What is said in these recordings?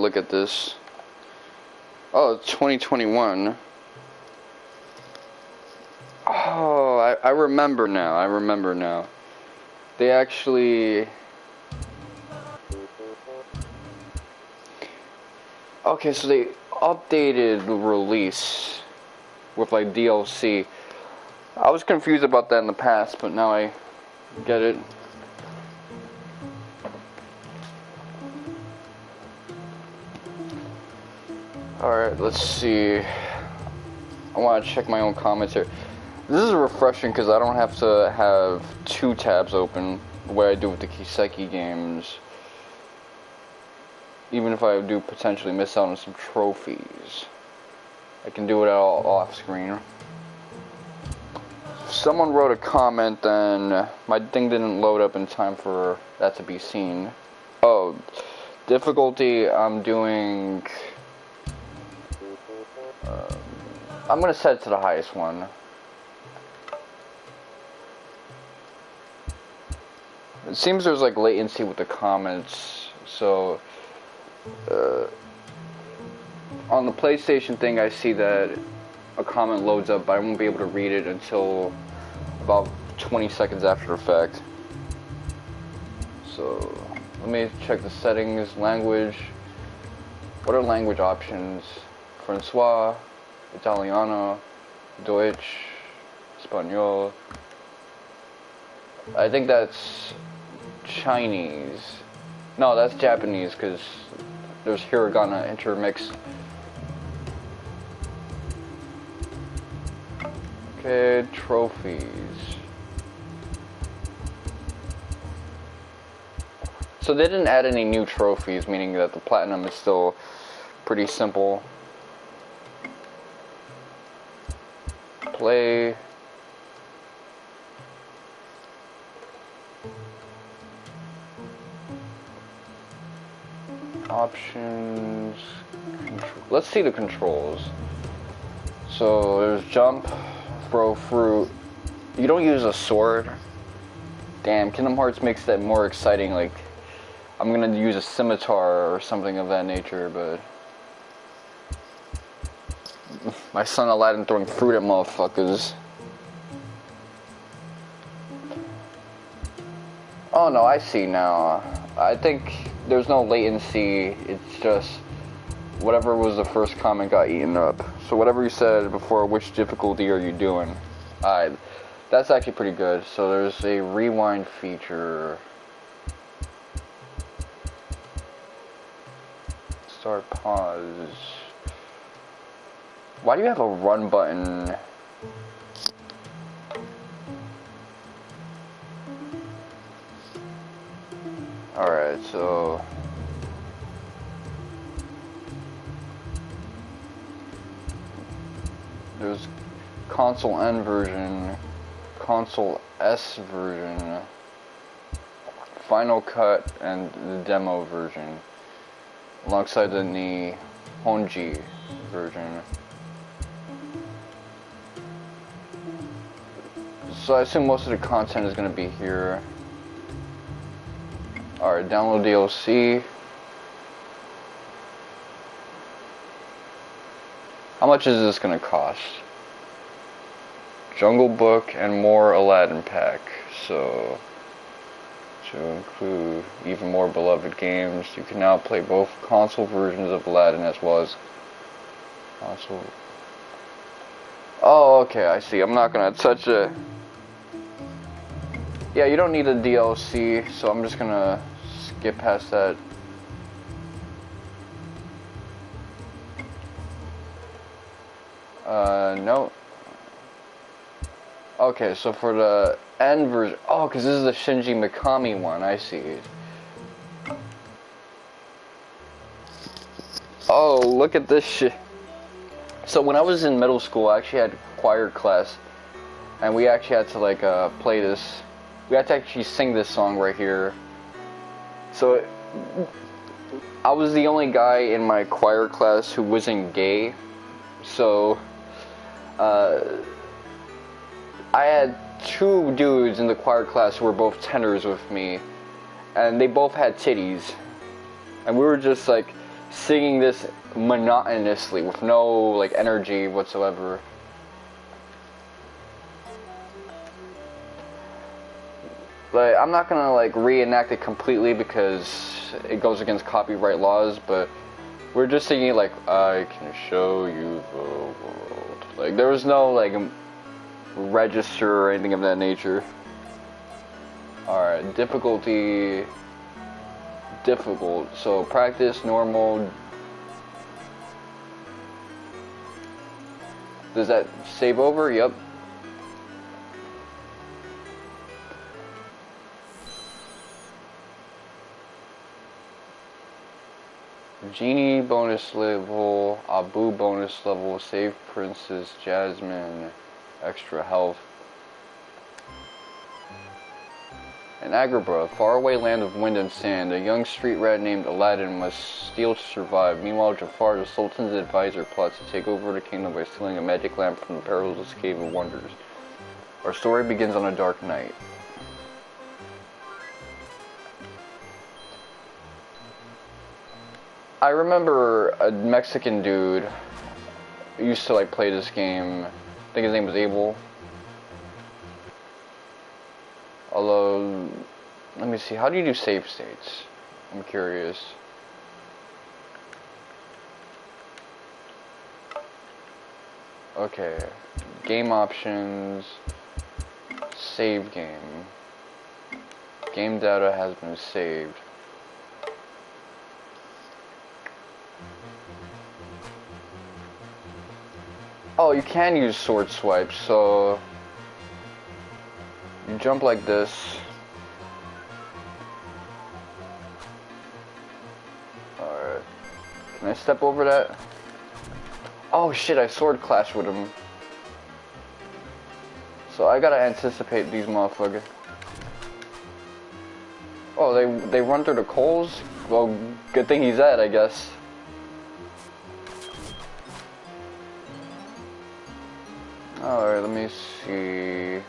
look at this. Oh, it's 2021. Oh, I remember now. I remember now. They actually... Okay, so they updated the release with like DLC. I was confused about that in the past, but now I get it. Alright, let's see. I want to check my own comments here. This is refreshing because I don't have to have 2 tabs open the way I do with the Kiseki games. Even if I do potentially miss out on some trophies, I can do it all off screen. If someone wrote a comment, then my thing didn't load up in time for that to be seen. Oh, difficulty, I'm doing... I'm gonna set it to the highest one. It seems there's like latency with the comments, so on the PlayStation thing I see that a comment loads up, but I won't be able to read it until about 20 seconds after the fact. So let me check the settings. Language. What are language options? Francois, Italiano, Deutsch, Espanol. I think that's Chinese. No, that's Japanese because there's hiragana intermixed. Okay, trophies. So they didn't add any new trophies, meaning that the platinum is still pretty simple. Play. Options. Let's see the controls. So there's jump, throw fruit. You don't use a sword. Damn, Kingdom Hearts makes that more exciting. Like, I'm gonna use a scimitar or something of that nature, but my son Aladdin throwing fruit at motherfuckers. Oh no, I see now. I think there's no latency. It's just whatever was the first comment got eaten up. So whatever you said before, which difficulty are you doing? Alright, that's actually pretty good. So there's a rewind feature. Start, pause. Why do you have a run button? Alright, so there's console N version, console S version, Final Cut, and the demo version, alongside the Nihonji version. So I assume most of the content is going to be here. Alright, download DLC. How much is this going to cost? Jungle Book and more Aladdin pack. So, to include even more beloved games, you can now play both console versions of Aladdin as well as console. Oh, okay, I see. I'm not going to touch it. Yeah, you don't need a DLC, so I'm just going to skip past that. No. Okay, so for the N version, oh, because this is the Shinji Mikami one, I see. Oh, look at this shit. So when I was in middle school, I actually had choir class, and we actually had to like play this. We had to actually sing this song right here. So I was the only guy in my choir class who wasn't gay. So I had 2 dudes in the choir class who were both tenors with me, and they both had titties, and we were just like singing this monotonously with no like energy whatsoever. But I'm not gonna like reenact it completely because it goes against copyright laws, but we're just singing like, I can show you the world. Like there was no like register or anything of that nature. Alright, difficulty, difficult. So practice, normal. Does that save over? Yep. Genie bonus level, Abu bonus level, save Princess Jasmine, extra health. In Agrabah, faraway land of wind and sand, a young street rat named Aladdin must steal to survive. Meanwhile, Jafar, the Sultan's advisor, plots to take over the kingdom by stealing a magic lamp from the perilous Cave of Wonders. Our story begins on a dark night. I remember a Mexican dude used to like play this game. I think his name was Abel. Although, let me see, how do you do save states? I'm curious. Okay, game options, save game. Game data has been saved. Oh, you can use sword swipes, so you jump like this. Alright. Can I step over that? Oh shit, I sword clashed with him. So I gotta anticipate these motherfuckers. Oh, they run through the coals? Well, good thing he's dead, I guess. Alright, let me see.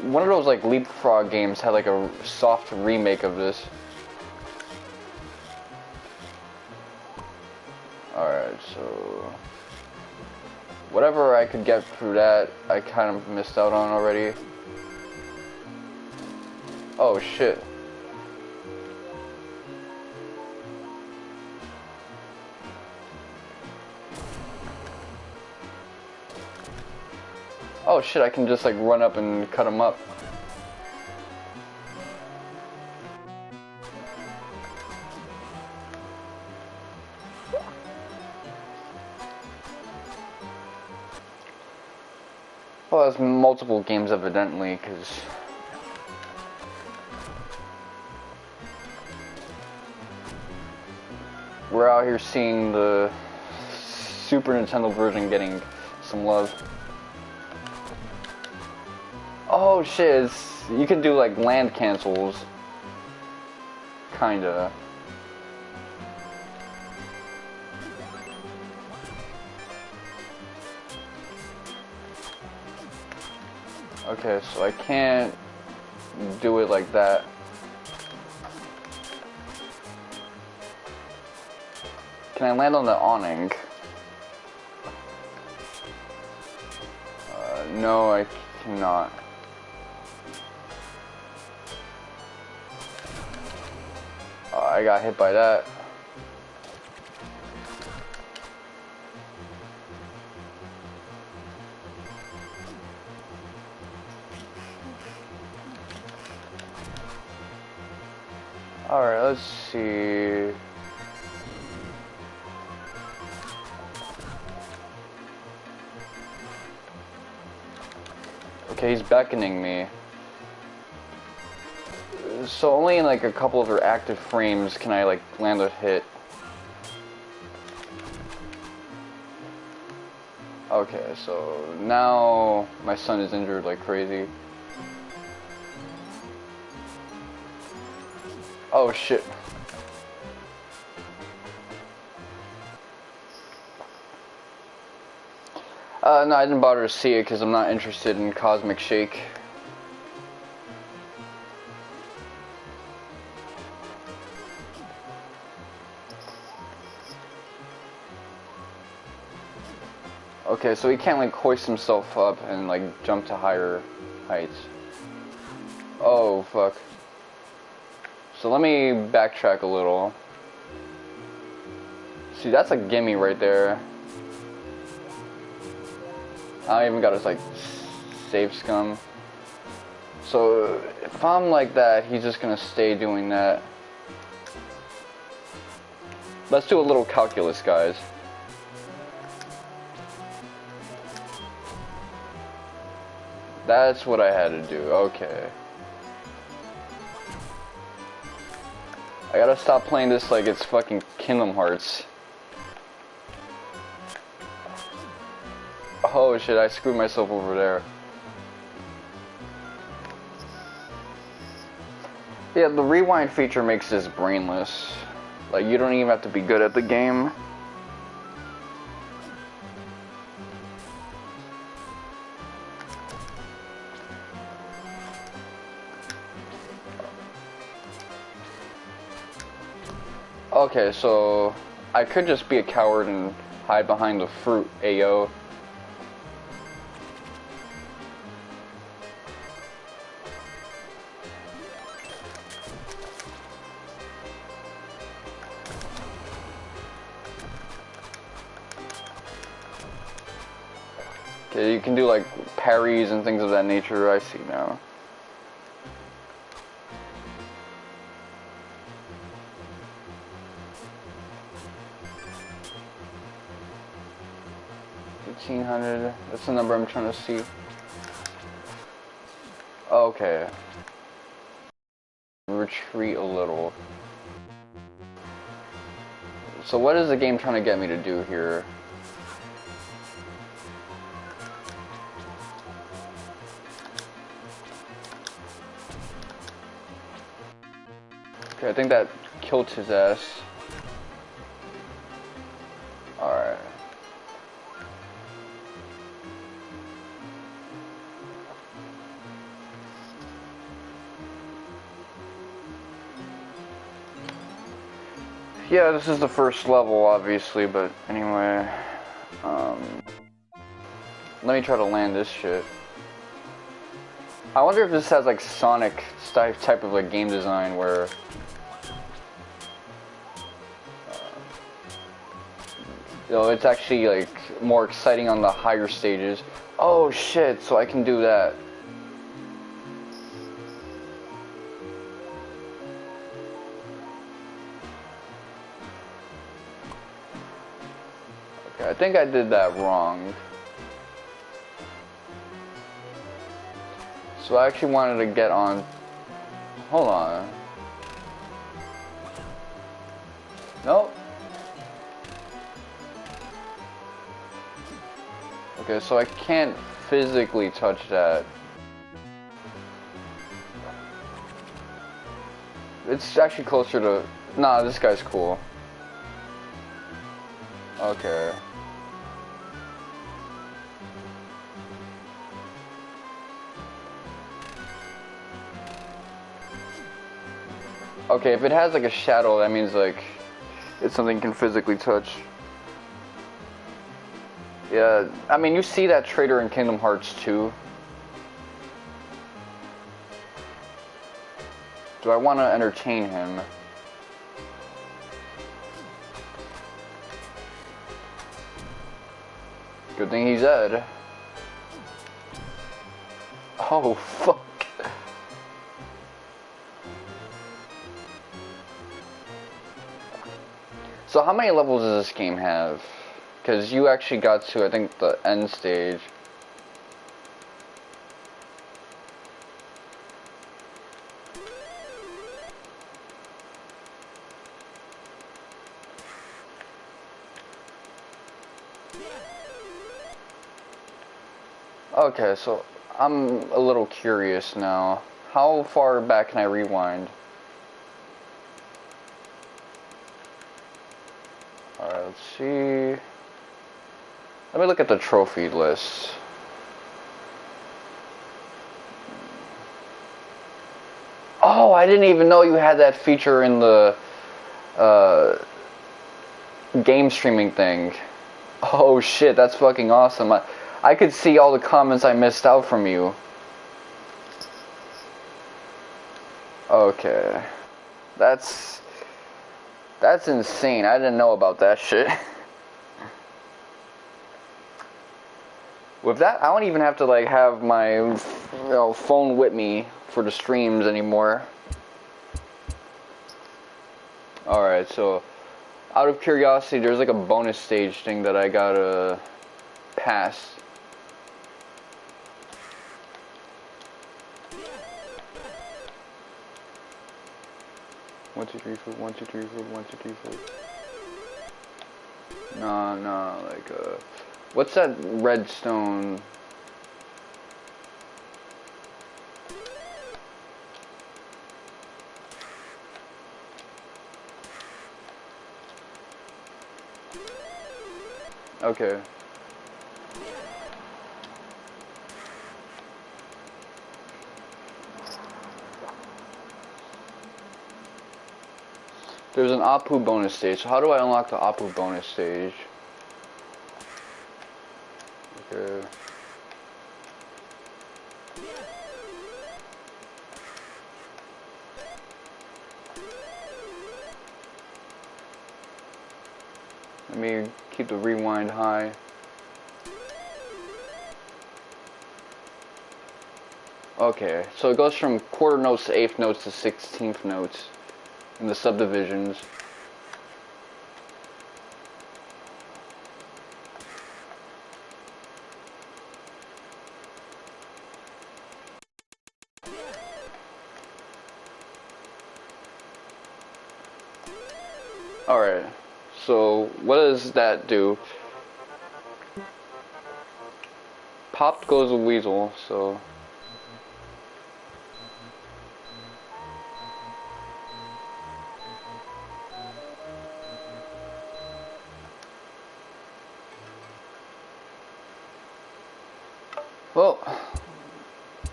One of those like leapfrog games had like a soft remake of this. Alright, so whatever I could get through that, I kind of missed out on already. Oh shit. Oh shit, I can just like run up and cut him up. Well, that's multiple games evidently, because we're out here seeing the Super Nintendo version getting some love. Oh shit, you can do like land cancels. Kinda. Okay, so I can't do it like that. Can I land on the awning? No, I cannot. I got hit by that. Alright, let's see. Okay, he's beckoning me. So only in like a couple of her active frames can I like land a hit. Okay, so now my son is injured like crazy. Oh shit. No, I didn't bother to see it because I'm not interested in Cosmic Shake. Okay, so he can't like hoist himself up and like jump to higher heights. Oh, fuck. So let me backtrack a little. See, that's a gimme right there. I even got his like save scum. So if I'm like that, he's just gonna stay doing that. Let's do a little calculus, guys. That's what I had to do. Okay. I gotta stop playing this like it's fucking Kingdom Hearts. Oh shit, I screwed myself over there. Yeah, the rewind feature makes this brainless. Like, you don't even have to be good at the game. Okay, so I could just be a coward and hide behind the fruit, ayo. Okay, you can do like parries and things of that nature, I see now. $1,500, that's the number I'm trying to see. Okay. Retreat a little. So what is the game trying to get me to do here? Okay, I think that killed his ass. Alright. Yeah, this is the first level, obviously, but anyway. Let me try to land this shit. I wonder if this has like Sonic type of like game design where you know, it's actually like more exciting on the higher stages. Oh shit, so I can do that. Okay, I think I did that wrong. So I actually wanted to get on. Hold on. Nope. Okay, so I can't physically touch that. It's actually closer to... Nah, this guy's cool. Okay. Okay, if it has like a shadow, that means like it's something you can physically touch. Yeah, I mean, you see that traitor in Kingdom Hearts 2. Do I want to entertain him? Good thing he's dead. Oh, fuck. So how many levels does this game have? Because you actually got to, I think, the end stage. Okay, so I'm a little curious now. How far back can I rewind? Alright, let's see. Let me look at the trophy list. Oh, I didn't even know you had that feature in the game streaming thing. Oh shit, that's fucking awesome. I could see all the comments I missed out from you. Okay. That's insane. I didn't know about that shit. With that, I don't even have to like have my phone with me for the streams anymore. Alright, so out of curiosity, there's like a bonus stage thing that I gotta pass. One, two, three, four, 1, 2, 3, 4, 1, 2, 3, 4. No, like what's that red stone? Okay. There's an Apu bonus stage. So how do I unlock the Apu bonus stage? Okay. Let me keep the rewind high. Okay, so it goes from quarter notes to eighth notes to 16th notes in the subdivisions. Alright, so what does that do? Popped goes a weasel, so... Well,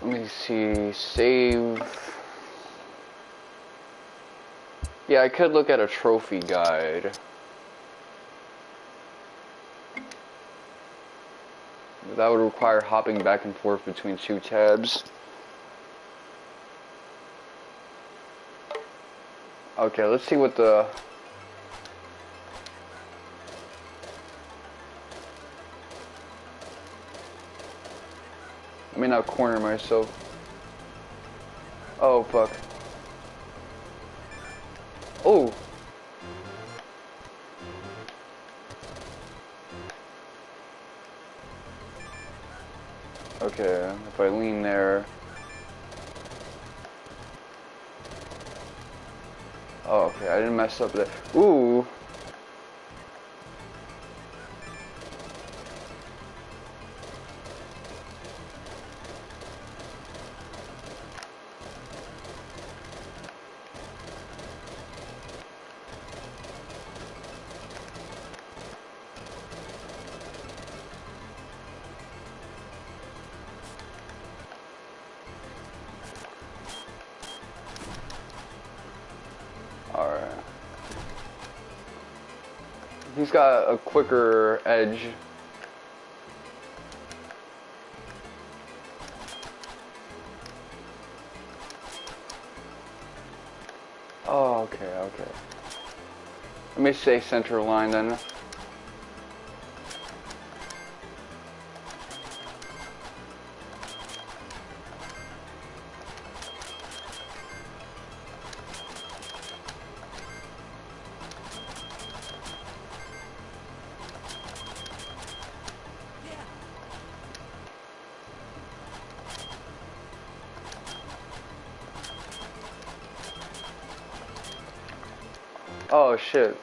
let me see, save... Yeah, I could look at a trophy guide. That would require hopping back and forth between two tabs. Okay, let's see what the... Let me not corner myself. Oh, fuck. Oh! Okay, if I lean there... Oh, okay, I didn't mess up there. Ooh! Alright. He's got a quicker edge. Oh, okay. Let me say center line then. Oh shit.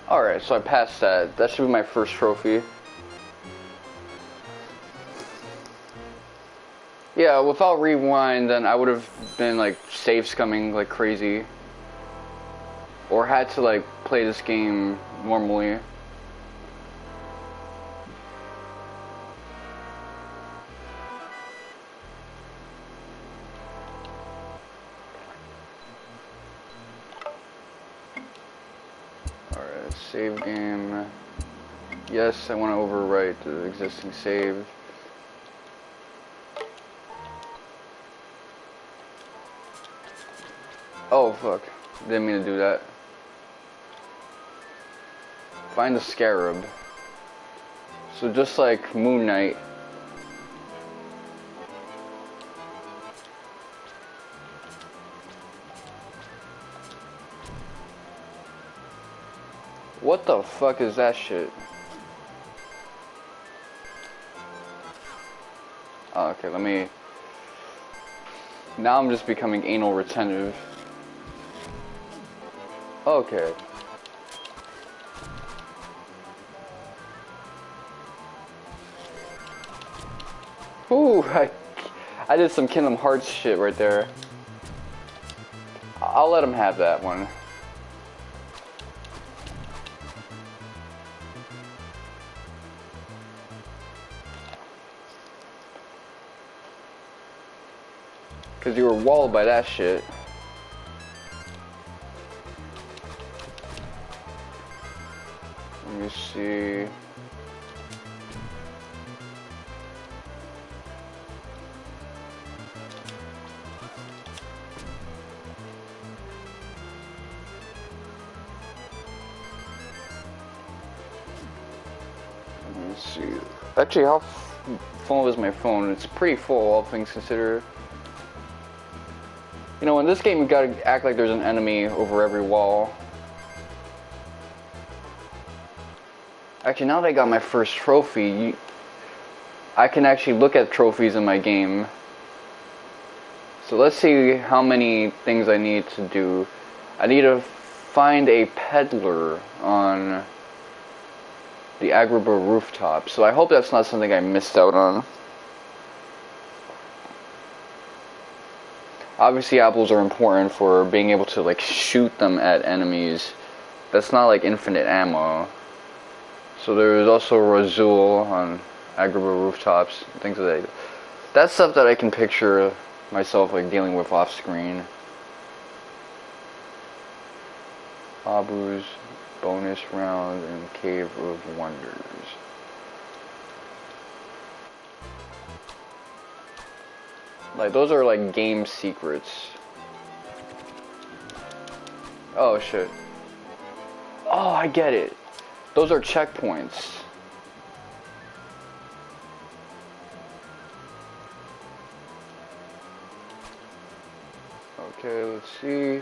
Alright, so I passed that. That should be my first trophy. Yeah, without rewind, then I would have been like save scumming like crazy, or had to like play this game normally. Alright, save game. Yes, I want to overwrite the existing save. Oh fuck, didn't mean to do that. Find the scarab. So just like Moon Knight. What the fuck is that shit? Oh, okay, let me... Now I'm just becoming anal retentive. Okay. Ooh, I did some Kingdom Hearts shit right there. I'll let him have that one. Cause you were walled by that shit. Let me see. Let me see. Actually, how full is my phone? It's pretty full, all things considered. You know, in this game, you gotta act like there's an enemy over every wall. Actually, now that I got my first trophy, I can actually look at trophies in my game. So let's see how many things I need to do. I need to find a peddler on the Agrabah rooftop. So I hope that's not something I missed out on. Obviously, apples are important for being able to like shoot them at enemies. That's not like infinite ammo. So there's also Razul on Agrabah rooftops, things like that. That's stuff that I can picture myself like dealing with off screen. Abu's bonus round and Cave of Wonders. Like, those are like game secrets. Oh shit. Oh, I get it. Those are checkpoints. Okay, let's see.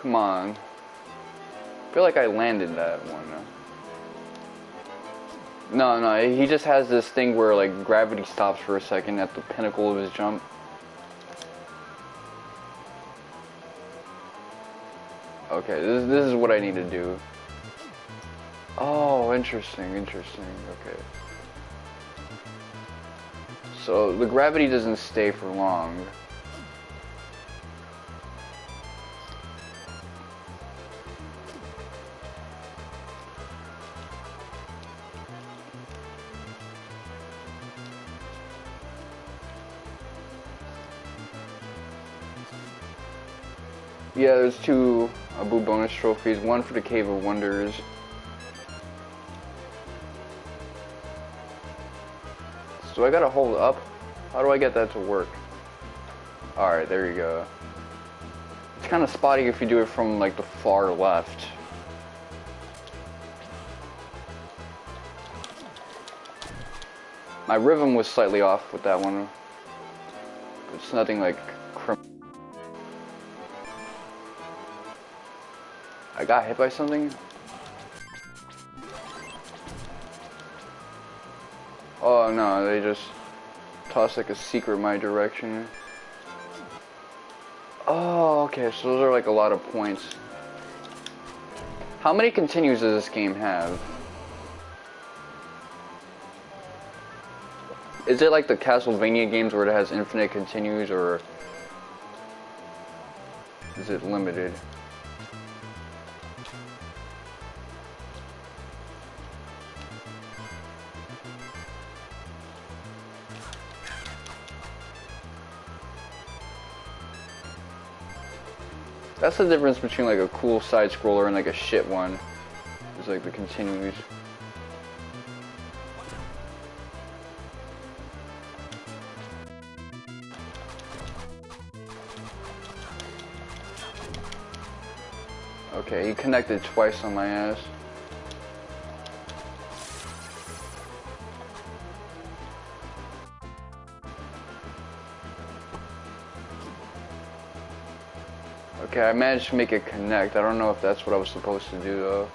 Come on. I feel like I landed that one. No, he just has this thing where like gravity stops for a second at the pinnacle of his jump. Okay, this is what I need to do. Oh, interesting, okay. So the gravity doesn't stay for long. Yeah, there's two Abu bonus trophies, one for the Cave of Wonders. So I gotta hold up? How do I get that to work? Alright, there you go. It's kind of spotty if you do it from like the far left. My rhythm was slightly off with that one. It's nothing like I got hit by something? Oh no, they just tossed like a secret my direction. Oh, okay, so those are like a lot of points. How many continues does this game have? Is it like the Castlevania games where it has infinite continues, or is it limited? That's the difference between like a cool side scroller and like a shit one. It's like the continues. Okay, he connected twice on my ass. Okay, I managed to make it connect. I don't know if that's what I was supposed to do though.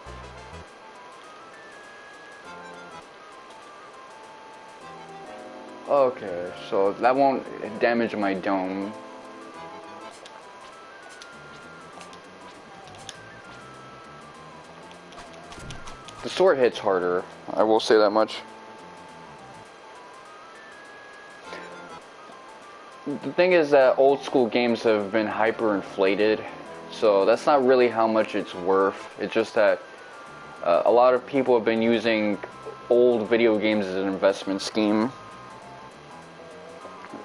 Okay, so that won't damage my dome. The sword hits harder, I will say that much. The thing is that old school games have been hyper inflated, so that's not really how much it's worth. It's just that a lot of people have been using old video games as an investment scheme.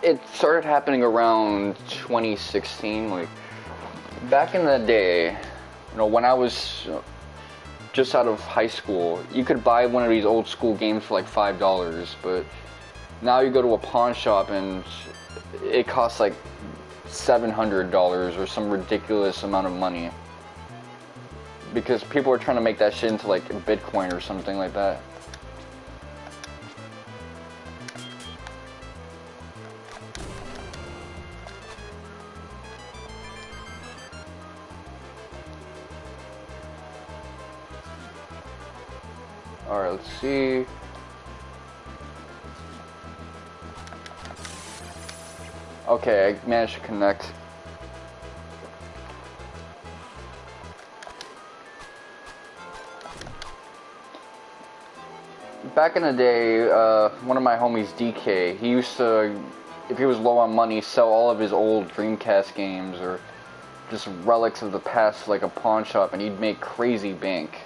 It started happening around 2016, like back in the day, you know, when I was just out of high school, you could buy one of these old school games for like $5, but now you go to a pawn shop and it costs like $700 or some ridiculous amount of money. Because people are trying to make that shit into like Bitcoin or something like that. Alright, let's see. Okay, I managed to connect. Back in the day, one of my homies, DK, he used to, if he was low on money, sell all of his old Dreamcast games or just relics of the past like a pawn shop, and he'd make crazy bank.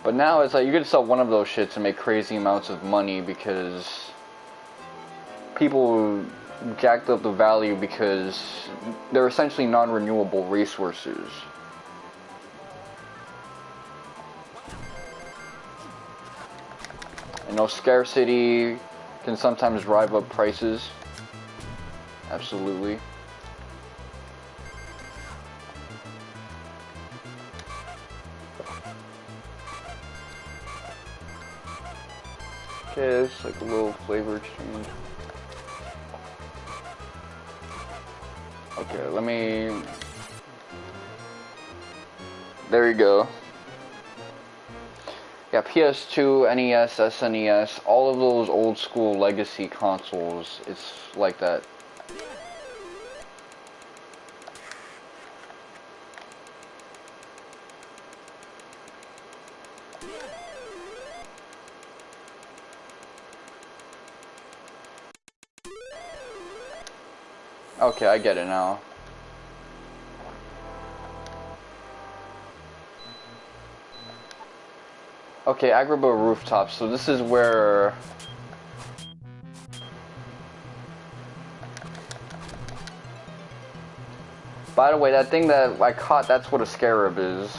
But now it's like you could sell one of those shits and make crazy amounts of money because people jacked up the value because they're essentially non-renewable resources. You know, scarcity can sometimes drive up prices. Absolutely. Okay, it's like a little flavor exchange. Okay, let me... There you go. Yeah, PS2, NES, SNES, all of those old school legacy consoles, it's like that. Okay, I get it now. Okay, Agrabah Rooftop, so this is where... By the way, that thing that I caught, that's what a scarab is.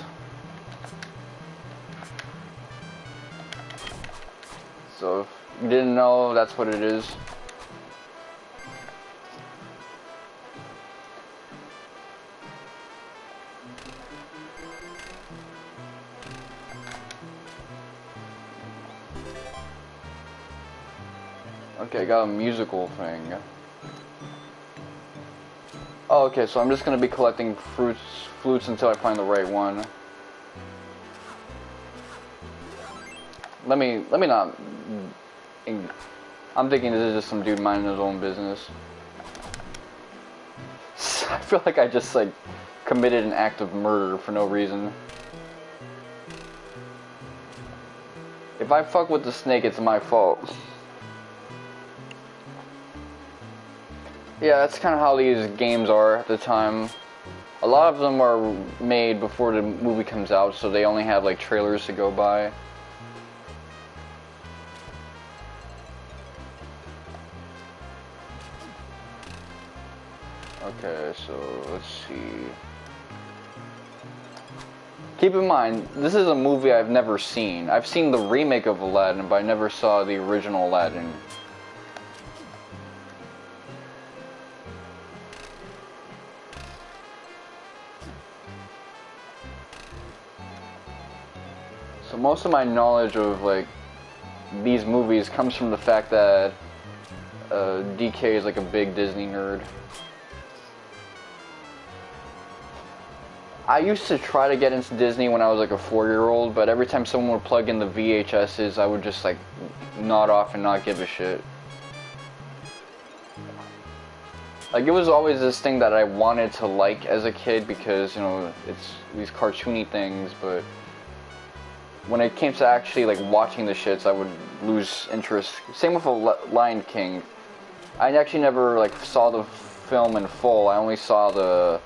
So, if you didn't know, that's what it is. Okay, I got a musical thing. Oh, okay, so I'm just gonna be collecting flutes until I find the right one. Let me not... I'm thinking this is just some dude minding his own business. I feel like I just, like, committed an act of murder for no reason. If I fuck with the snake, it's my fault. Yeah, that's kind of how these games are at the time. A lot of them are made before the movie comes out, so they only have like trailers to go by. Okay, so let's see. Keep in mind, this is a movie I've never seen. I've seen the remake of Aladdin, but I never saw the original Aladdin. So most of my knowledge of like these movies comes from the fact that DK is like a big Disney nerd. I used to try to get into Disney when I was like a 4-year-old, but every time someone would plug in the VHSs, I would just like nod off and not give a shit. Like it was always this thing that I wanted to like as a kid because, you know, it's these cartoony things, but when it came to actually like watching the shits, I would lose interest. Same with Lion King. I actually never like saw the film in full. I only saw the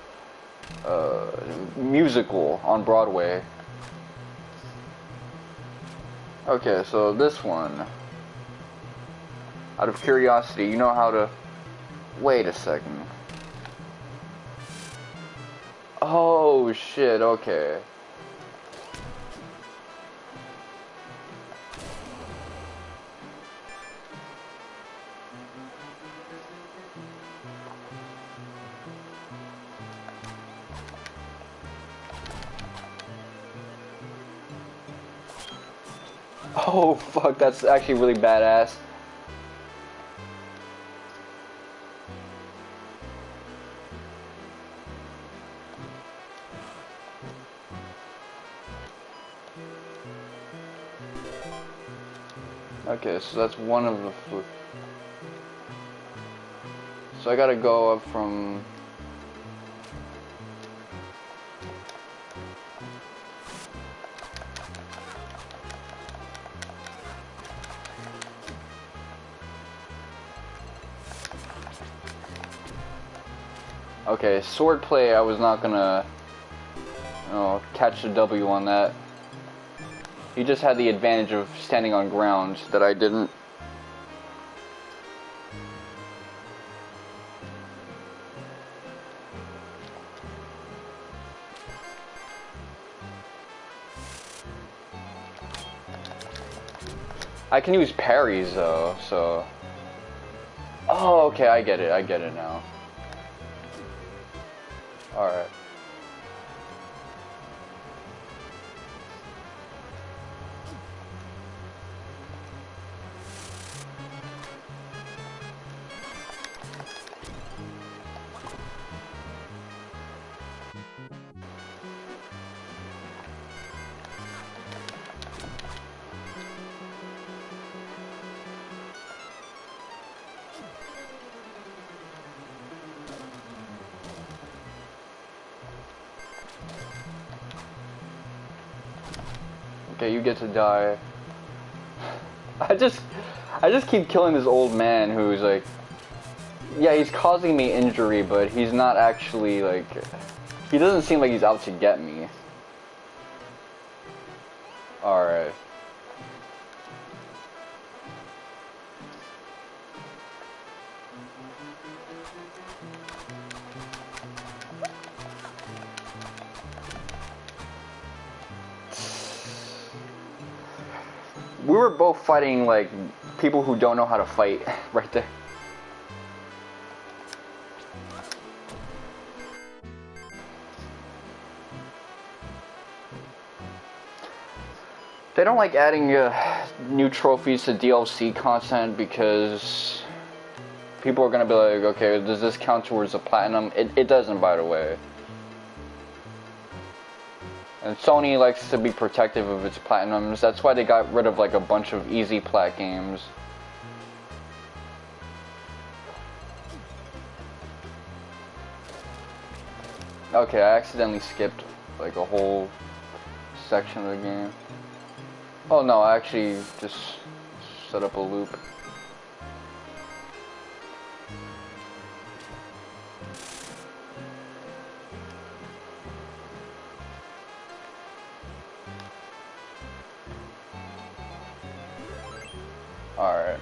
musical on Broadway. Okay, so this one. Out of curiosity, you know how to... Wait a second. Oh shit, okay. Oh fuck, that's actually really badass. Okay, so that's one of the so I gotta go up from... Okay, swordplay, I was not gonna, you know, catch the W on that. He just had the advantage of standing on ground that I didn't. I can use parries though, so... Oh, okay, I get it now. Alright. Okay, you get to die. I just keep killing this old man who's like, yeah, he's causing me injury, but he's not actually like, he doesn't seem like he's out to get me. Alright. We were both fighting like people who don't know how to fight right there. They don't like adding new trophies to DLC content because people are gonna be like, okay, does this count towards a platinum? It doesn't, by the way. And Sony likes to be protective of its platinums. That's why they got rid of like a bunch of easy plat games. Okay, I accidentally skipped like a whole section of the game. Oh no, I actually just set up a loop. Alright.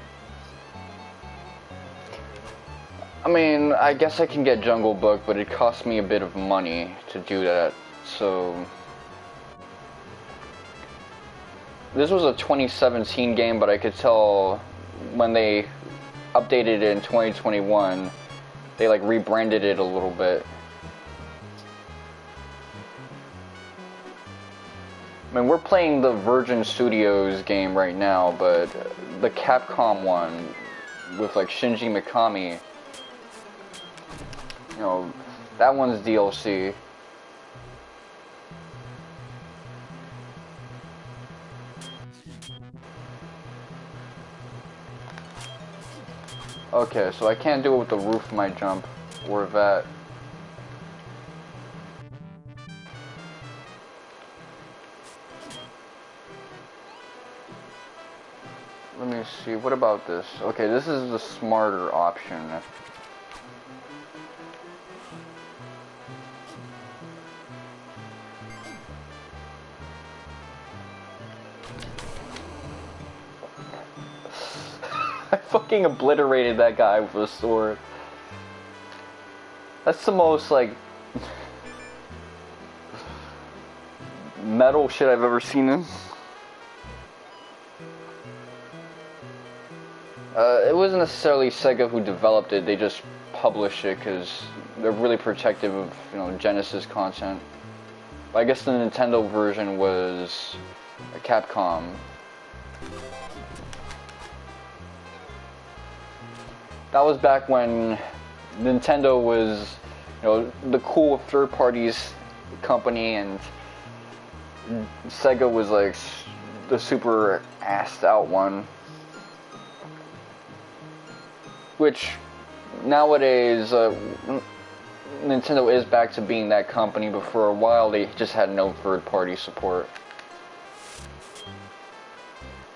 I mean, I guess I can get Jungle Book, but it costs me a bit of money to do that, so... This was a 2017 game, but I could tell when they updated it in 2021, they like rebranded it a little bit. I mean, we're playing the Virgin Studios game right now, but the Capcom one with like Shinji Mikami, you know, that one's DLC. Okay, so I can't do it with the roof of my jump or that. Let me see, what about this? Okay, this is the smarter option. I fucking obliterated that guy with a sword. That's the most, like, metal shit I've ever seen in. It wasn't necessarily Sega who developed it, they just published it because they're really protective of, you know, Genesis content. But I guess the Nintendo version was Capcom. That was back when Nintendo was, you know, the cool third parties company, and Sega was like the super assed out one. Which nowadays Nintendo is back to being that company, but for a while they just had no third party support.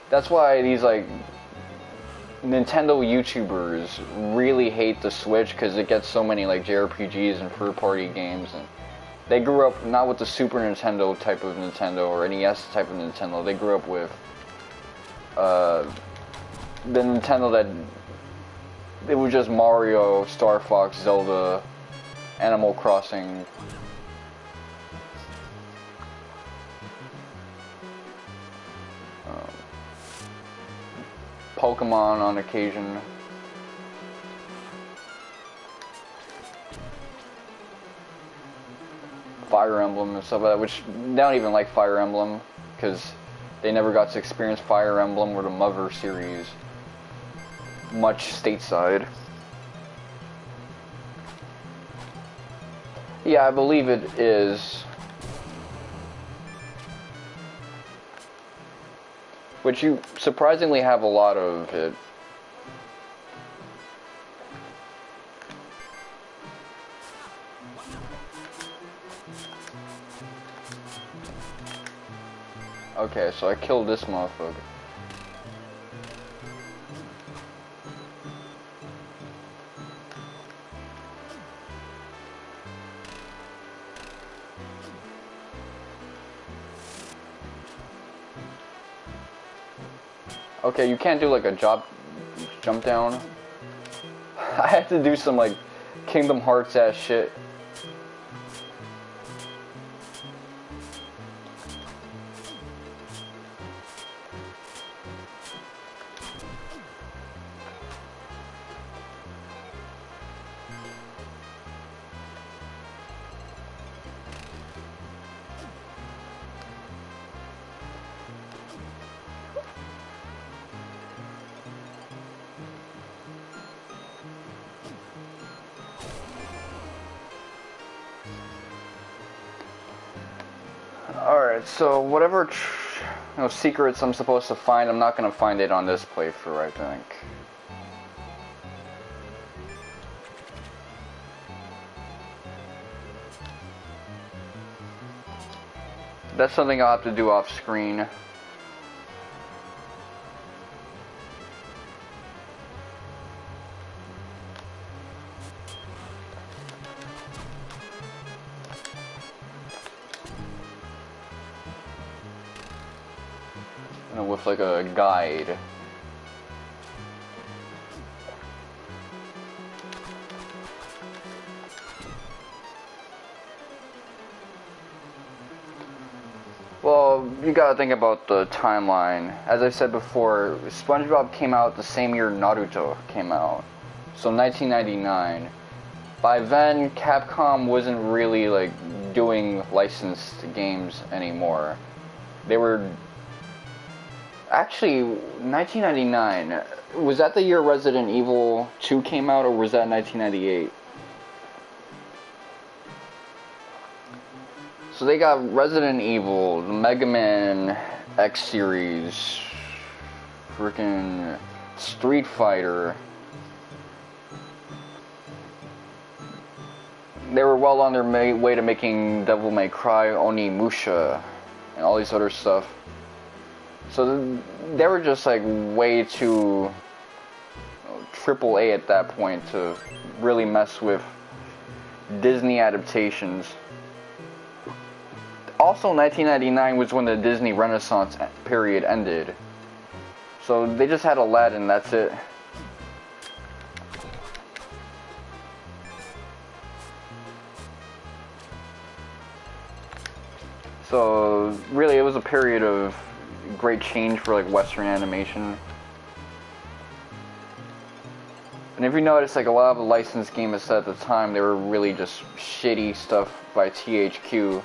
That's why these like Nintendo YouTubers really hate the Switch, because it gets so many like JRPGs and third-party games, and they grew up not with the Super Nintendo type of Nintendo or NES type of Nintendo. They grew up with the Nintendo that it was just Mario, Star Fox, Zelda, Animal Crossing. Pokemon on occasion. Fire Emblem and stuff like that, which they don't even like Fire Emblem because they never got to experience Fire Emblem or the Mother series much stateside. Yeah, I believe it is. Which you surprisingly have a lot of it. Okay, so I killed this motherfucker. Okay, you can't do like a jump down. I had to do some like Kingdom Hearts ass shit. Alright, so whatever secrets I'm supposed to find, I'm not going to find it on this playthrough, I think. That's something I'll have to do off screen. With like a guide. you gotta think about the timeline. As I said before, SpongeBob came out the same year Naruto came out. So 1999. By then, Capcom wasn't really like doing licensed games anymore. They were actually 1999. Was that the year Resident Evil 2 came out, or was that 1998? So they got Resident Evil, the Mega Man X series, freaking Street Fighter. They were well on their way to making Devil May Cry, Onimusha, and all these other stuff. So they were just like way too AAA at that point to really mess with Disney adaptations. Also, 1999 was when the Disney Renaissance period ended. So they just had Aladdin, that's it. So really, it was a period of great change for like Western animation. And if you notice, like a lot of the licensed games at the time, they were really just shitty stuff by THQ.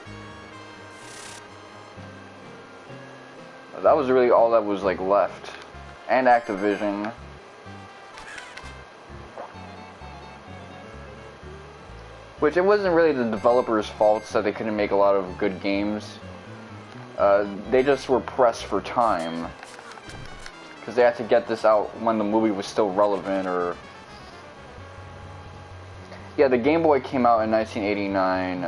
That was really all that was like left. And Activision. Which it wasn't really the developers' faults that they couldn't make a lot of good games. They just were pressed for time. Because they had to get this out when the movie was still relevant, or... Yeah, the Game Boy came out in 1989.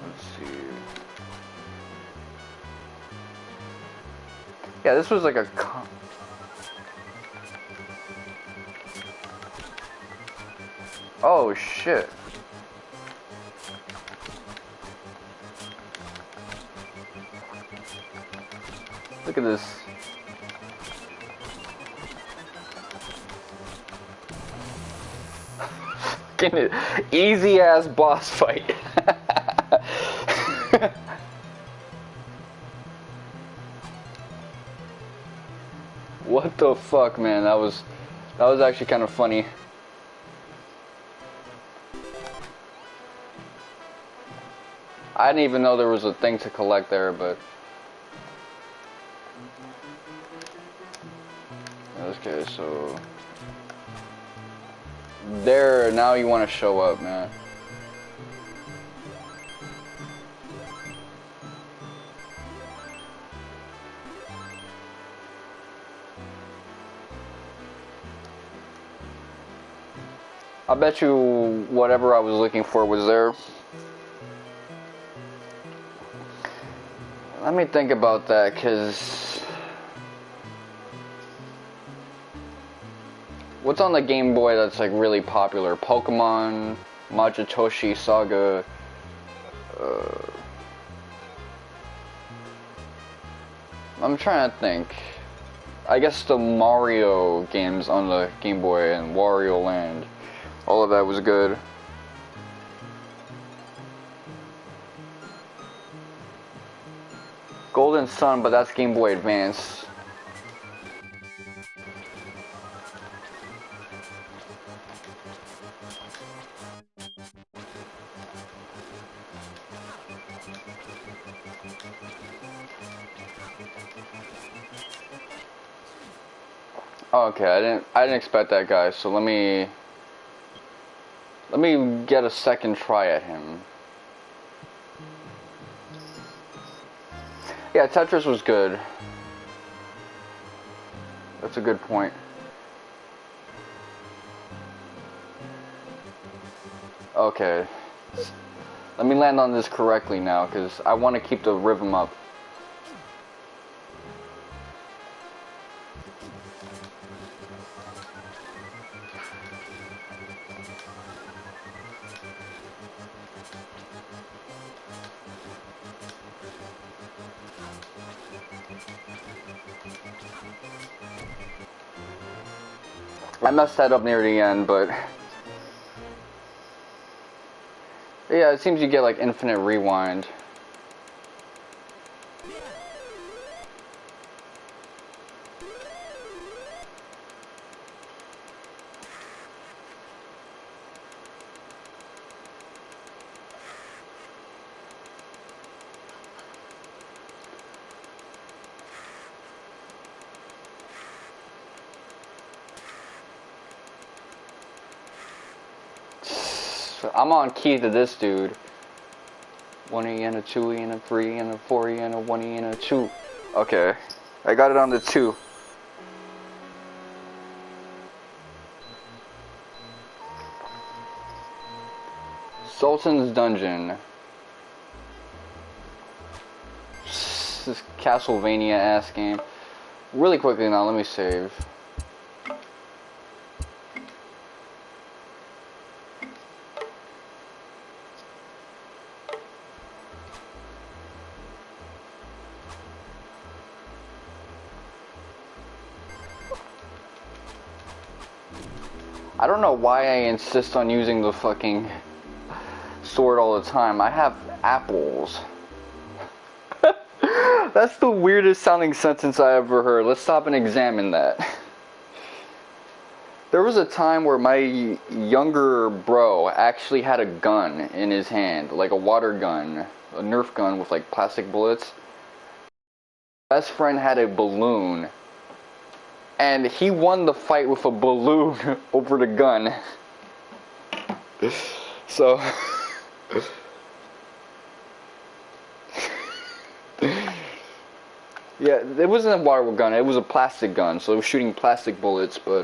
Let's see. Yeah, this was like a... Oh, shit. Look at this. Easy ass boss fight. What the fuck, man? That was actually kind of funny. I didn't even know there was a thing to collect there, but... Okay, so... There, now you want to show up, man. I bet you whatever I was looking for was there. Let me think about that, because... What's on the Game Boy that's like really popular? Pokemon, Majitoshi Saga, I'm trying to think. I guess the Mario games on the Game Boy and Wario Land. All of that was good. Golden Sun, but that's Game Boy Advance. Okay, I didn't expect that, guy. So let me get a second try at him. Yeah, Tetris was good. That's a good point. Okay. Let me land on this correctly now, because I want to keep the rhythm up. I messed that up near the end, but Yeah, it seems you get like infinite rewind. I'm on key to this dude. 1E and a 2E and a 3E and a 4E and a 1E and a 2. Okay, I got it on the 2. Sultan's Dungeon. This Castlevania ass game. Really quickly now, let me save. I don't know why I insist on using the fucking sword all the time. I have apples. That's the weirdest sounding sentence I ever heard. Let's stop and examine that. There was a time where my younger bro actually had a gun in his hand, like a water gun, a Nerf gun with like plastic bullets. My best friend had a balloon, and he won the fight with a balloon over the gun. So... yeah, it wasn't a water gun, it was a plastic gun, so it was shooting plastic bullets, but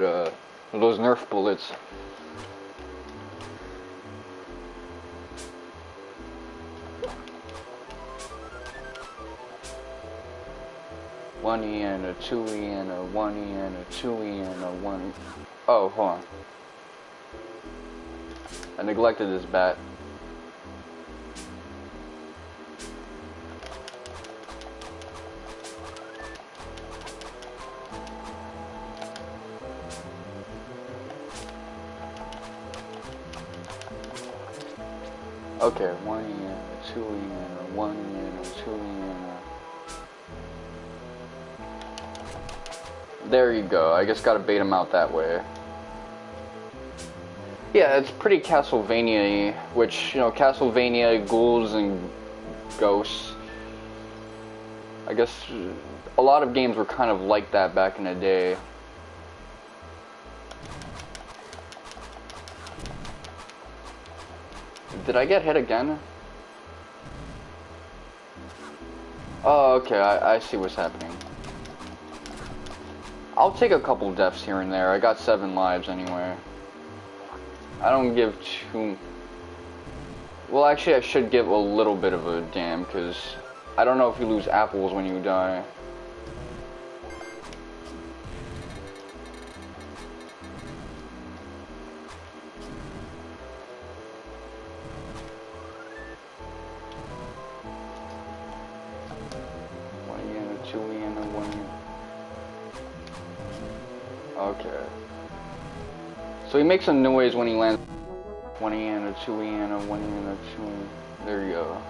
those Nerf bullets. One E and a 2E and a 1E and a 2E and a 1E. Oh, hold on. I neglected this bat. Okay, 1E and a 2E and a 1E and a 2E and a... There you go, I just gotta bait him out that way. Yeah, it's pretty Castlevania-y, which, you know, Castlevania, ghouls and ghosts. I guess a lot of games were kind of like that back in the day. Did I get hit again? Oh, okay, I see what's happening. I'll take a couple deaths here and there. I got 7 lives anyway. I don't give too... Well, actually, I should give a little bit of a damn, because I don't know if you lose apples when you die. Okay. So he makes a noise when he lands. 1E and a 2E and a 1E and a 2E. There you go.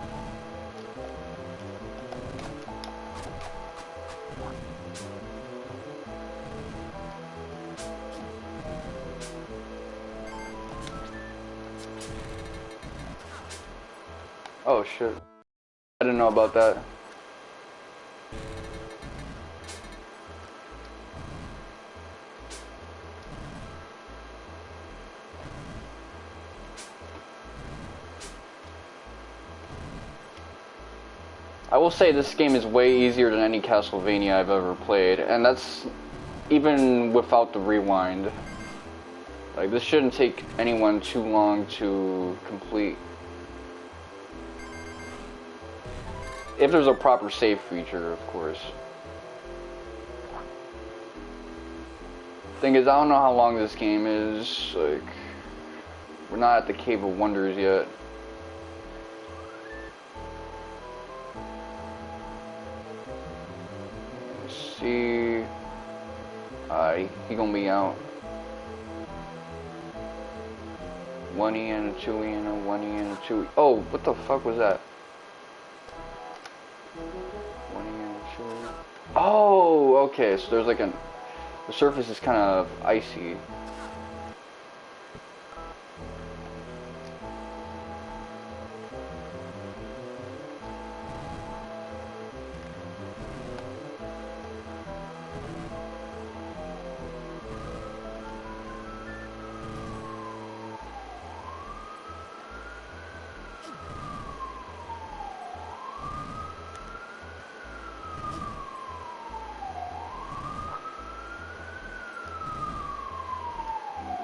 Oh shit. I didn't know about that. I will say this game is way easier than any Castlevania I've ever played, and that's even without the rewind. Like, this shouldn't take anyone too long to complete. If there's a proper save feature, of course. Thing is, I don't know how long this game is. Like, we're not at the Cave of Wonders yet. See, he gonna be out. One E and a 2 E and a 1 E and a 2 E. Oh, what the fuck was that? 1 E and a 2 E. Oh, okay, so there's like the surface is kind of icy.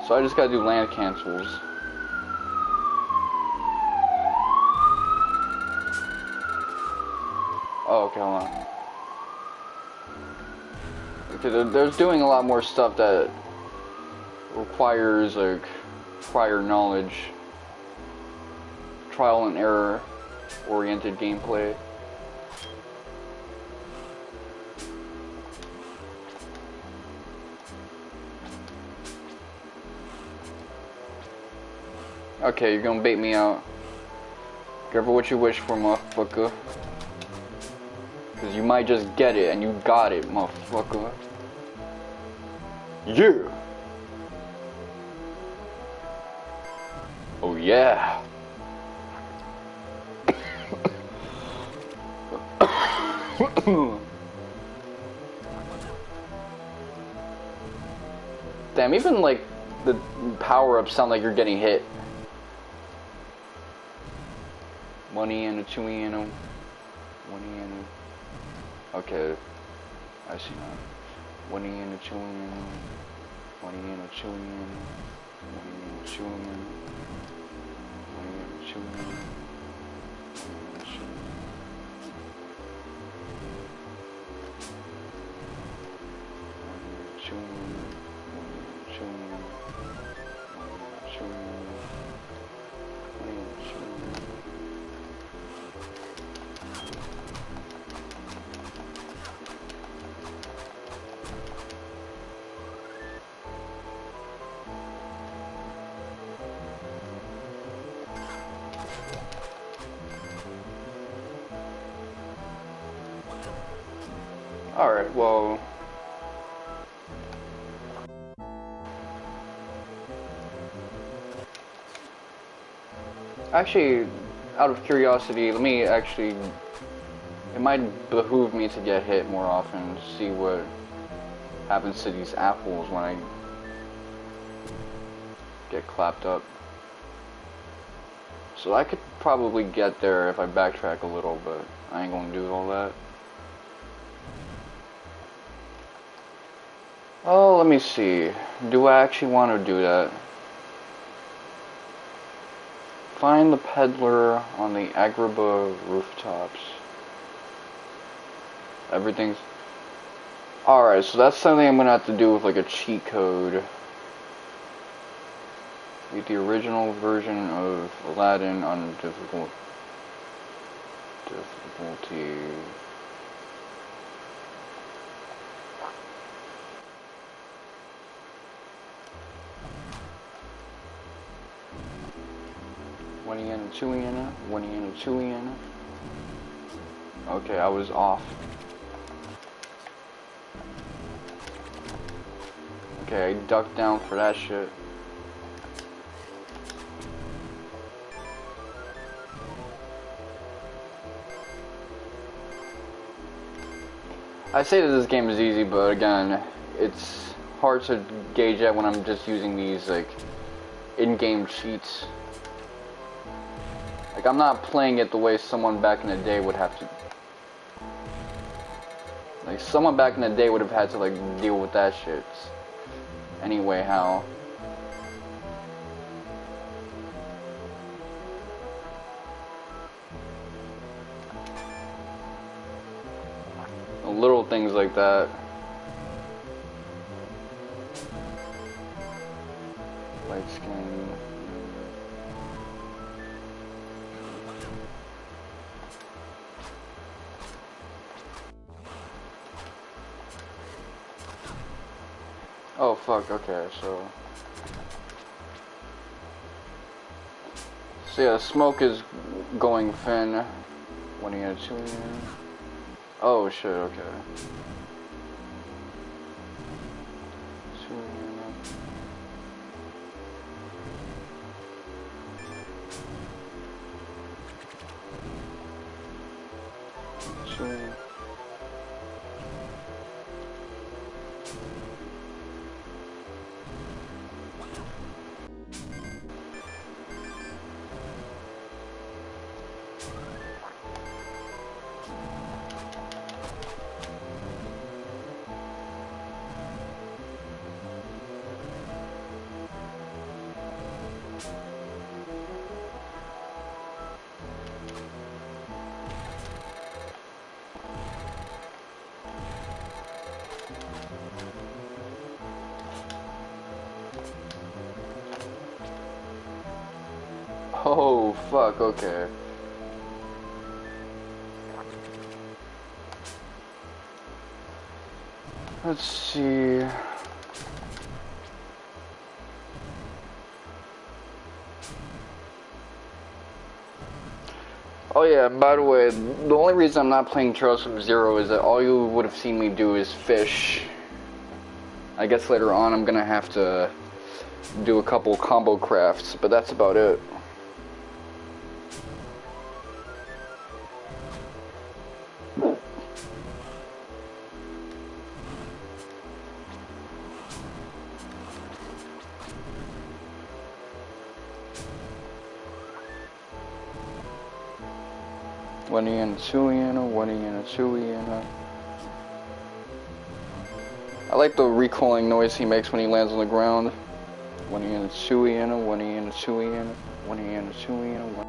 So I just gotta do land cancels. Oh, okay, hold on. Okay, there's doing a lot more stuff that requires like prior knowledge, trial and error oriented gameplay. Okay, you're gonna bait me out. Careful what you wish for, motherfucker. Cause you might just get it, and you got it, motherfucker. Yeah! Oh yeah! Damn, even like the power-ups sound like you're getting hit. 1 E and a 2 E and a 1 E and a... Okay, I see now. 1 E and a 2 E and a 1 E and a 2 E and a 1 E and a 2 E and a 1 E and a 2 E and a 1 E and a 2 E. Alright, well... Actually, out of curiosity, let me actually... It might behoove me to get hit more often to see what happens to these apples when I get clapped up. So I could probably get there if I backtrack a little, but I ain't gonna do all that. Oh, let me see. Do I actually want to do that? Find the peddler on the Agrabah rooftops. Everything's... Alright, so that's something I'm gonna have to do with like a cheat code. Beat the original version of Aladdin on difficulty. 1 E and a 2 E and a 1 E and a 2 E and a. Okay, I was off. Okay, I ducked down for that shit. I say that this game is easy, but again, it's hard to gauge that when I'm just using these like in-game cheats. Like, I'm not playing it the way someone back in the day would have to. Like, someone back in the day would have had to, like, deal with that shit. Anyway, how? Little things like that. Light skin. Oh fuck, okay, so So yeah, smoke is going fin. 1 yen, 2 yen. Oh shit, okay. 2 yen. 2 yen. Oh fuck, okay. Let's see. Oh yeah, by the way, the only reason I'm not playing Trails from Zero is that all you would have seen me do is fish. I guess later on I'm gonna have to do a couple combo crafts, but that's about it. One yen, 2 yen, 1 yen, 2 yen. I like the recoiling noise he makes when he lands on the ground. 1 yen, 2 yen, 1 yen, 2 yen, 1 yen, 2 yen, 1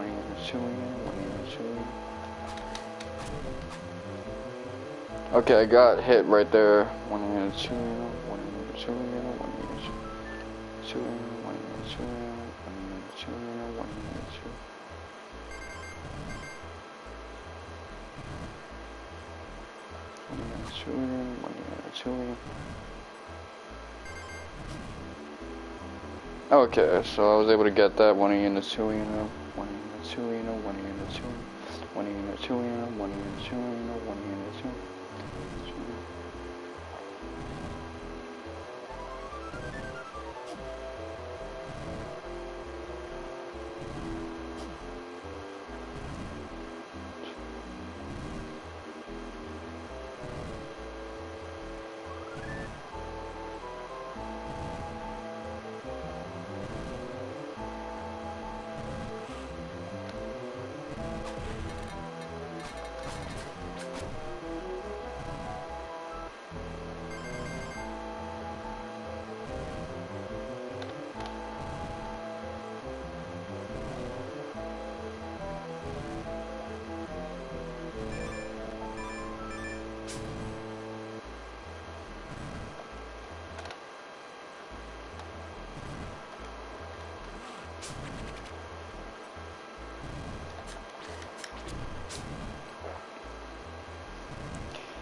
yen, 2 yen, 1 yen, 2 yen. Okay, I got hit right there. 1 yen, 2 yen, 1 yen, 2 yen, 1 yen, 2 yen, 1 yen, 2 yen, 1 yen, 2 yen, 1 yen, 2 yen. Okay, so I was able to get that 1 yen, 2 yen, 1 yen, 2 yen, 1 yen, 2 yen, 1 yen, 2 yen, 1 yen, 2 yen, 1 yen, 2 yen.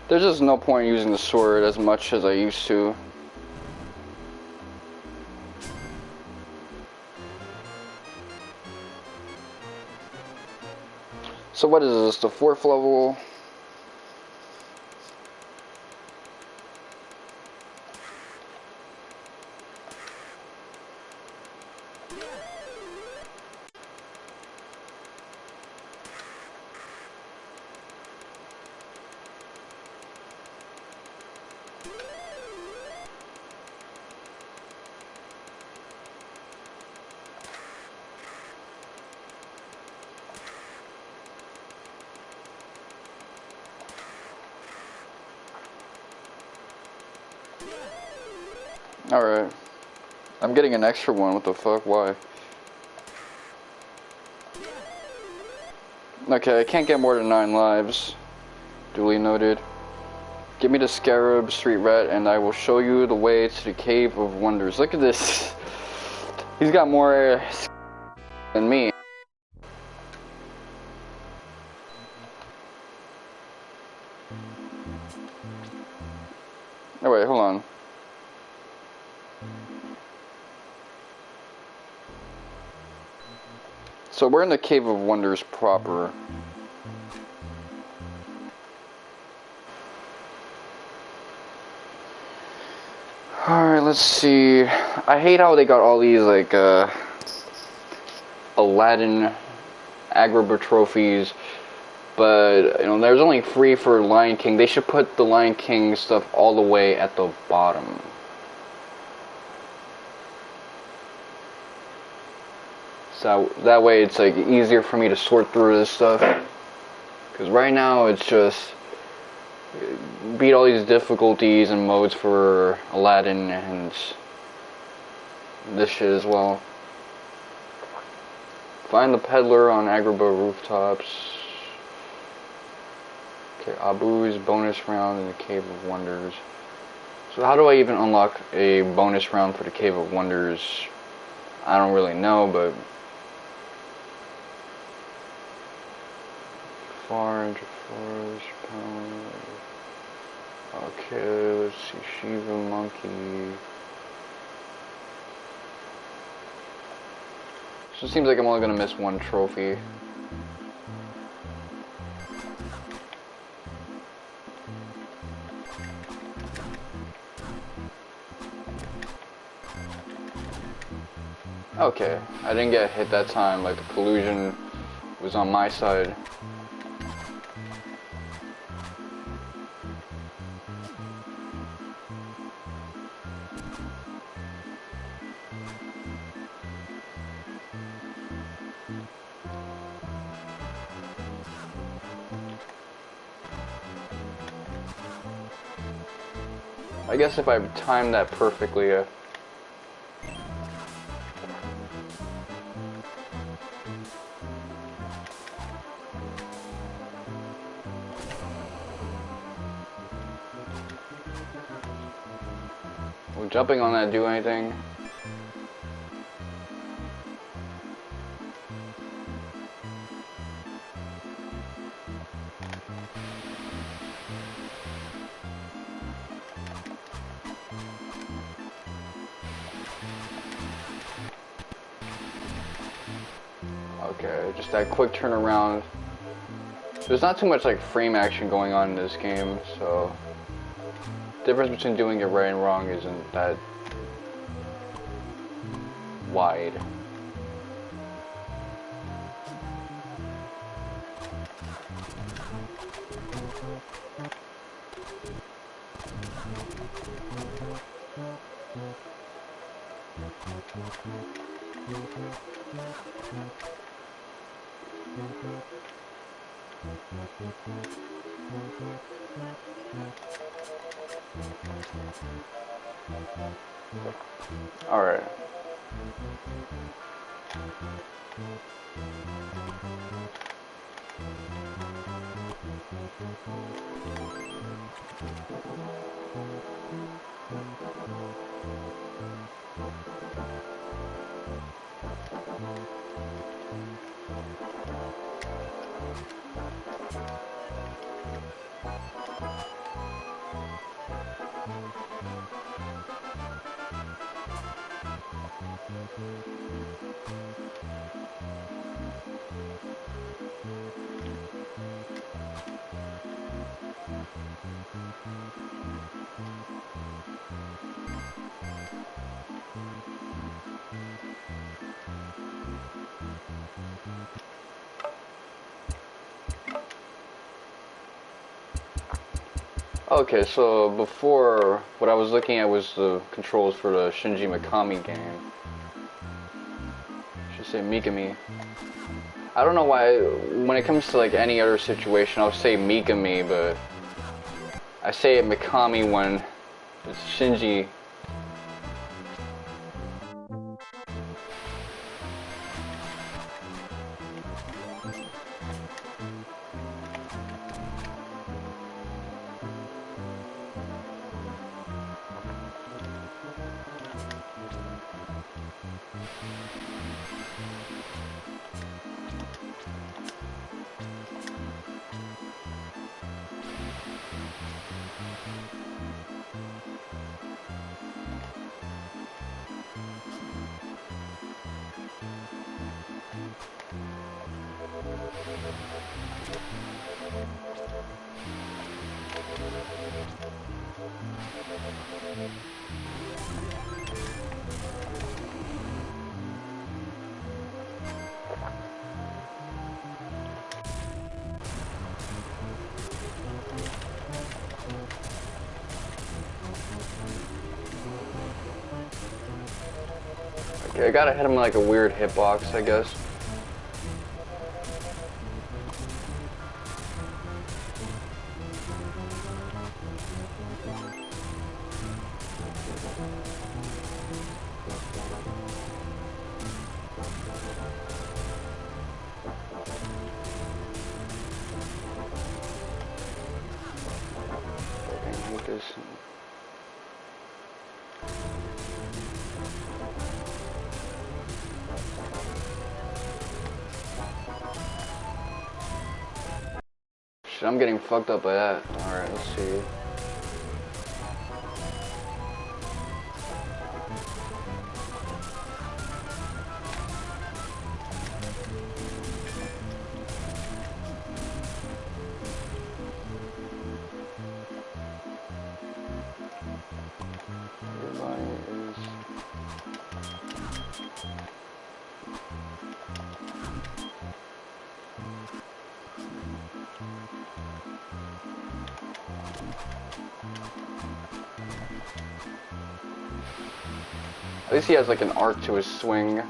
There's just no point using the sword as much as I used to. So what is this, the 4th level? Alright. I'm getting an extra one, what the fuck, why? Okay, I can't get more than 9 lives. Duly noted. Give me the Scarab, Street Rat, and I will show you the way to the Cave of Wonders. Look at this. He's got more than me. Oh wait, hold on. So we're in the Cave of Wonders proper. Alright, let's see. I hate how they got all these, like, Aladdin Agrabah trophies, but, you know, there's only 3 for Lion King. They should put the Lion King stuff all the way at the bottom. So that way it's, like, easier for me to sort through this stuff. Because right now it's just beat all these difficulties and modes for Aladdin and this shit as well. Find the peddler on Agrabah rooftops. Okay, Abu's bonus round in the Cave of Wonders. So how do I even unlock a bonus round for the Cave of Wonders? I don't really know, but far into forest power. Okay, let's see, Shiva Monkey. So it seems like I'm only gonna miss 1 trophy. Okay, I didn't get hit that time, like the collusion was on my side. I guess if I timed that perfectly, will jumping on that do anything? Okay, just that quick turnaround. There's not too much like frame action going on in this game, so the difference between doing it right and wrong isn't that wide. Alright. Okay, so before, what I was looking at was the controls for the Shinji Mikami game. Should say Mikami. I don't know why, when it comes to like any other situation, I'll say Mikami, but I say it Mikami when it's Shinji. Okay, I gotta hit him like a weird hitbox, I guess. I can hit this. Shit, I'm getting fucked up by that. Alright, let's see. At least he has like an arc to his swing.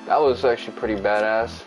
That was actually pretty badass.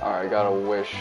Alright, I got a wish.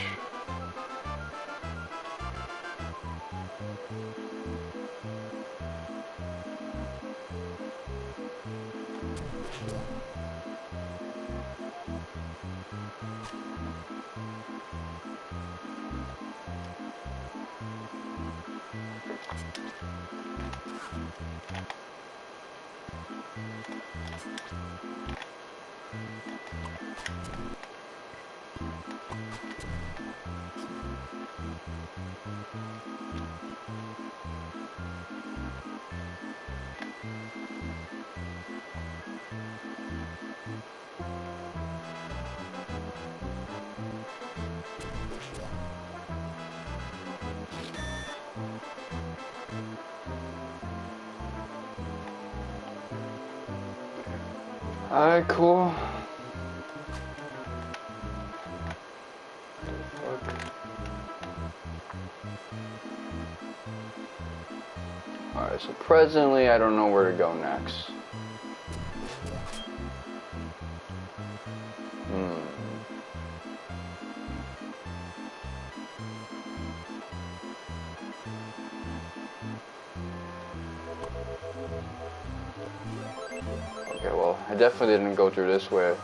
Alright, cool. Alright, so presently I don't know where to go next. Okay, well, I definitely didn't go through this way.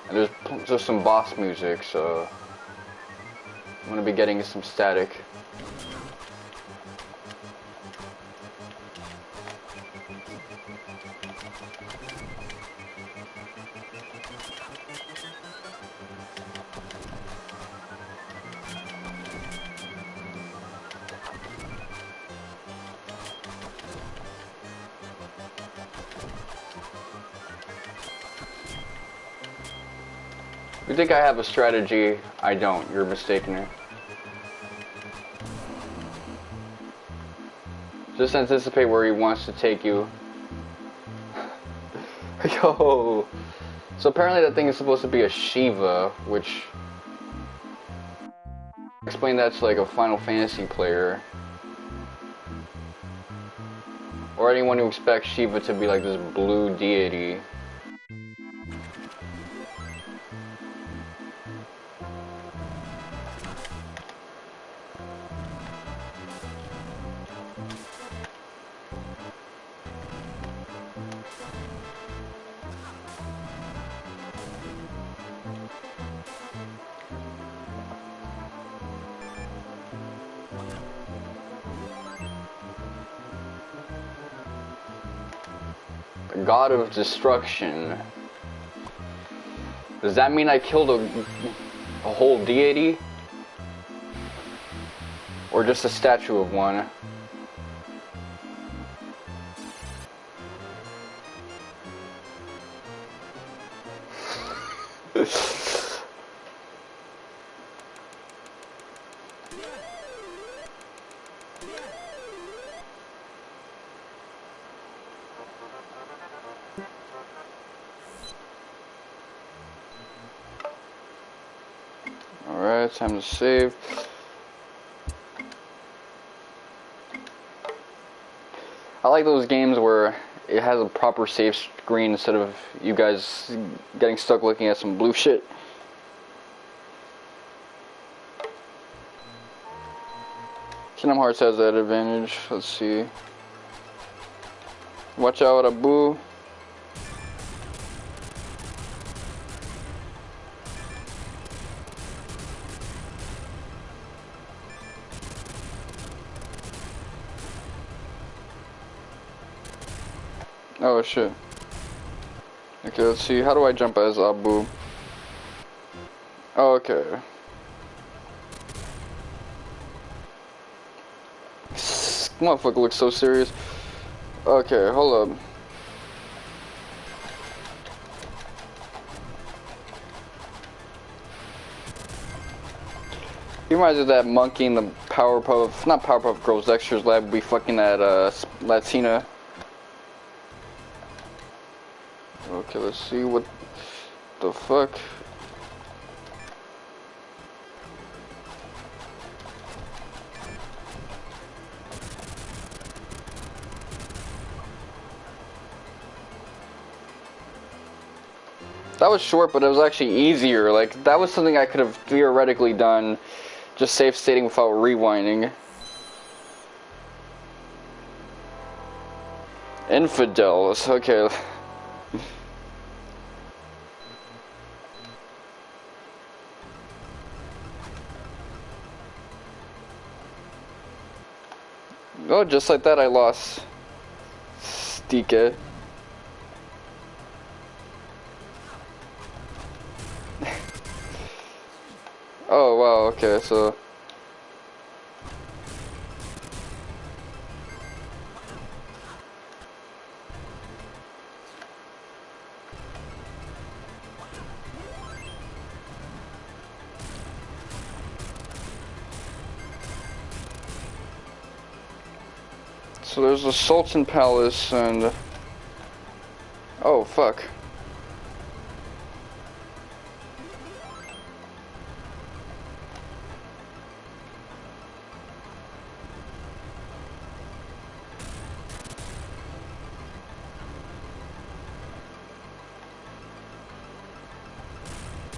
And there's just some boss music, so I'm gonna be getting some static. You think I have a strategy? I don't. You're mistaken. Just anticipate where he wants to take you. Yo. So apparently that thing is supposed to be a Shiva, which... Explain that to like a Final Fantasy player. Or anyone who expects Shiva to be like this blue deity. The god of destruction. Does that mean I killed a whole deity? Or just a statue of one? Alright, time to save. I like those games where it has a proper save screen instead of you guys getting stuck looking at some blue shit. Kingdom Hearts has that advantage. Let's see. Watch out, Abu. Oh shit. Okay, let's see. How do I jump as Abu? Oh, okay. Motherfucker looks so serious. Okay, hold up. He reminds me of that monkey in the Powerpuff, not Powerpuff Girls, Dexter's Lab, we fucking that Latina. Okay, let's see what the fuck. That was short, but it was actually easier. Like, that was something I could have theoretically done, just safe stating without rewinding. Infidels, okay. Oh, just like that I lost. Stika. Oh wow, okay, so there's the Sultan Palace and oh fuck.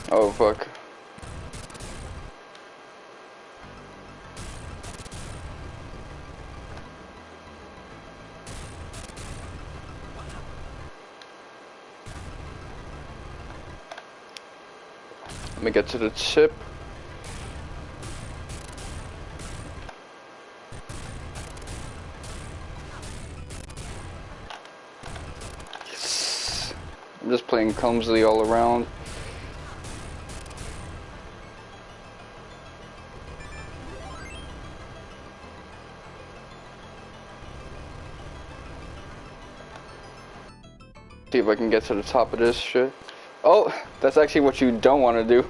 Oh fuck. Let me get to the tip. Yes. I'm just playing clumsily all around. See if I can get to the top of this shit. Oh, that's actually what you don't want to do.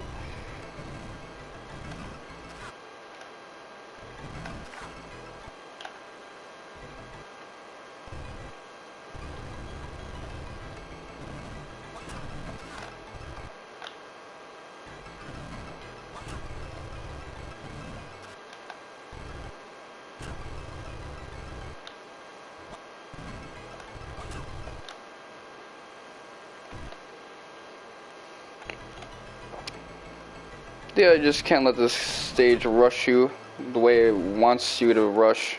Yeah, you just can't let this stage rush you the way it wants you to rush.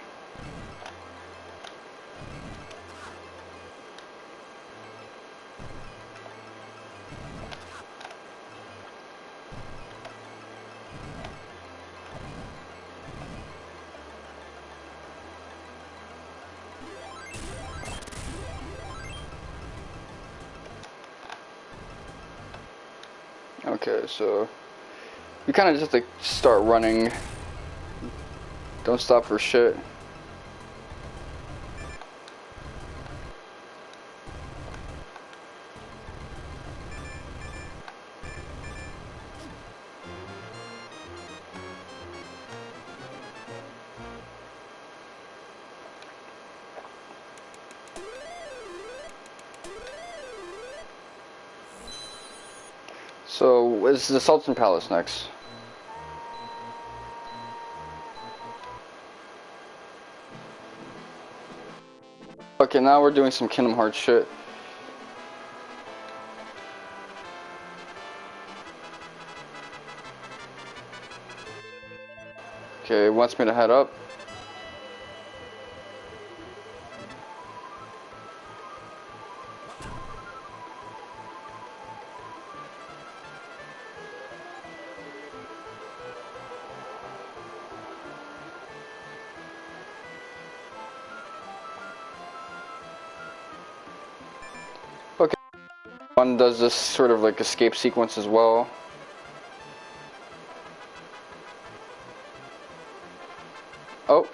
Okay, so you kind of just have to start running. Don't stop for shit. So, is the Sultan Palace next? Okay, now we're doing some Kingdom Hearts shit. Okay, it wants me to head up. Okay, one does this sort of like escape sequence as well. Oh.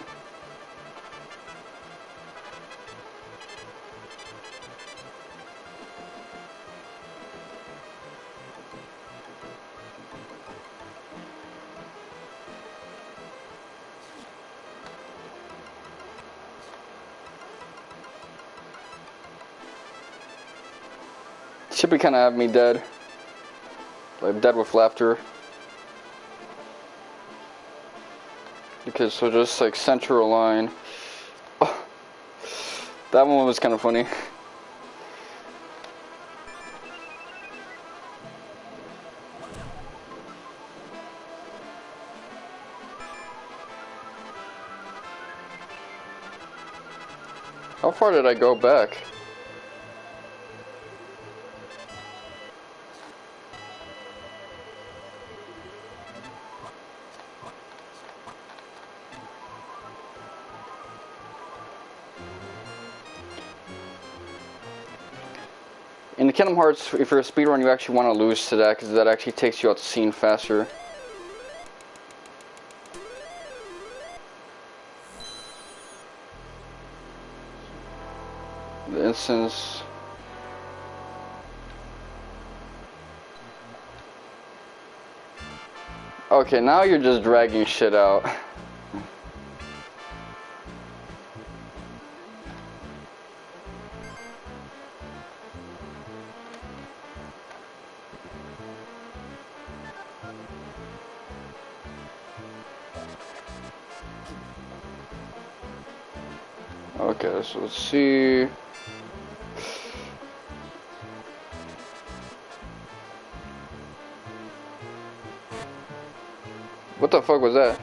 Should be kind of have me dead. Like dead with laughter. Because so just like center a line. Oh, that one was kind of funny. How far did I go back? In the Kingdom Hearts, if you're a speedrun, you actually want to lose to that because that actually takes you out the scene faster. The instance. Okay, now you're just dragging shit out. Okay, so let's see. What the fuck was that?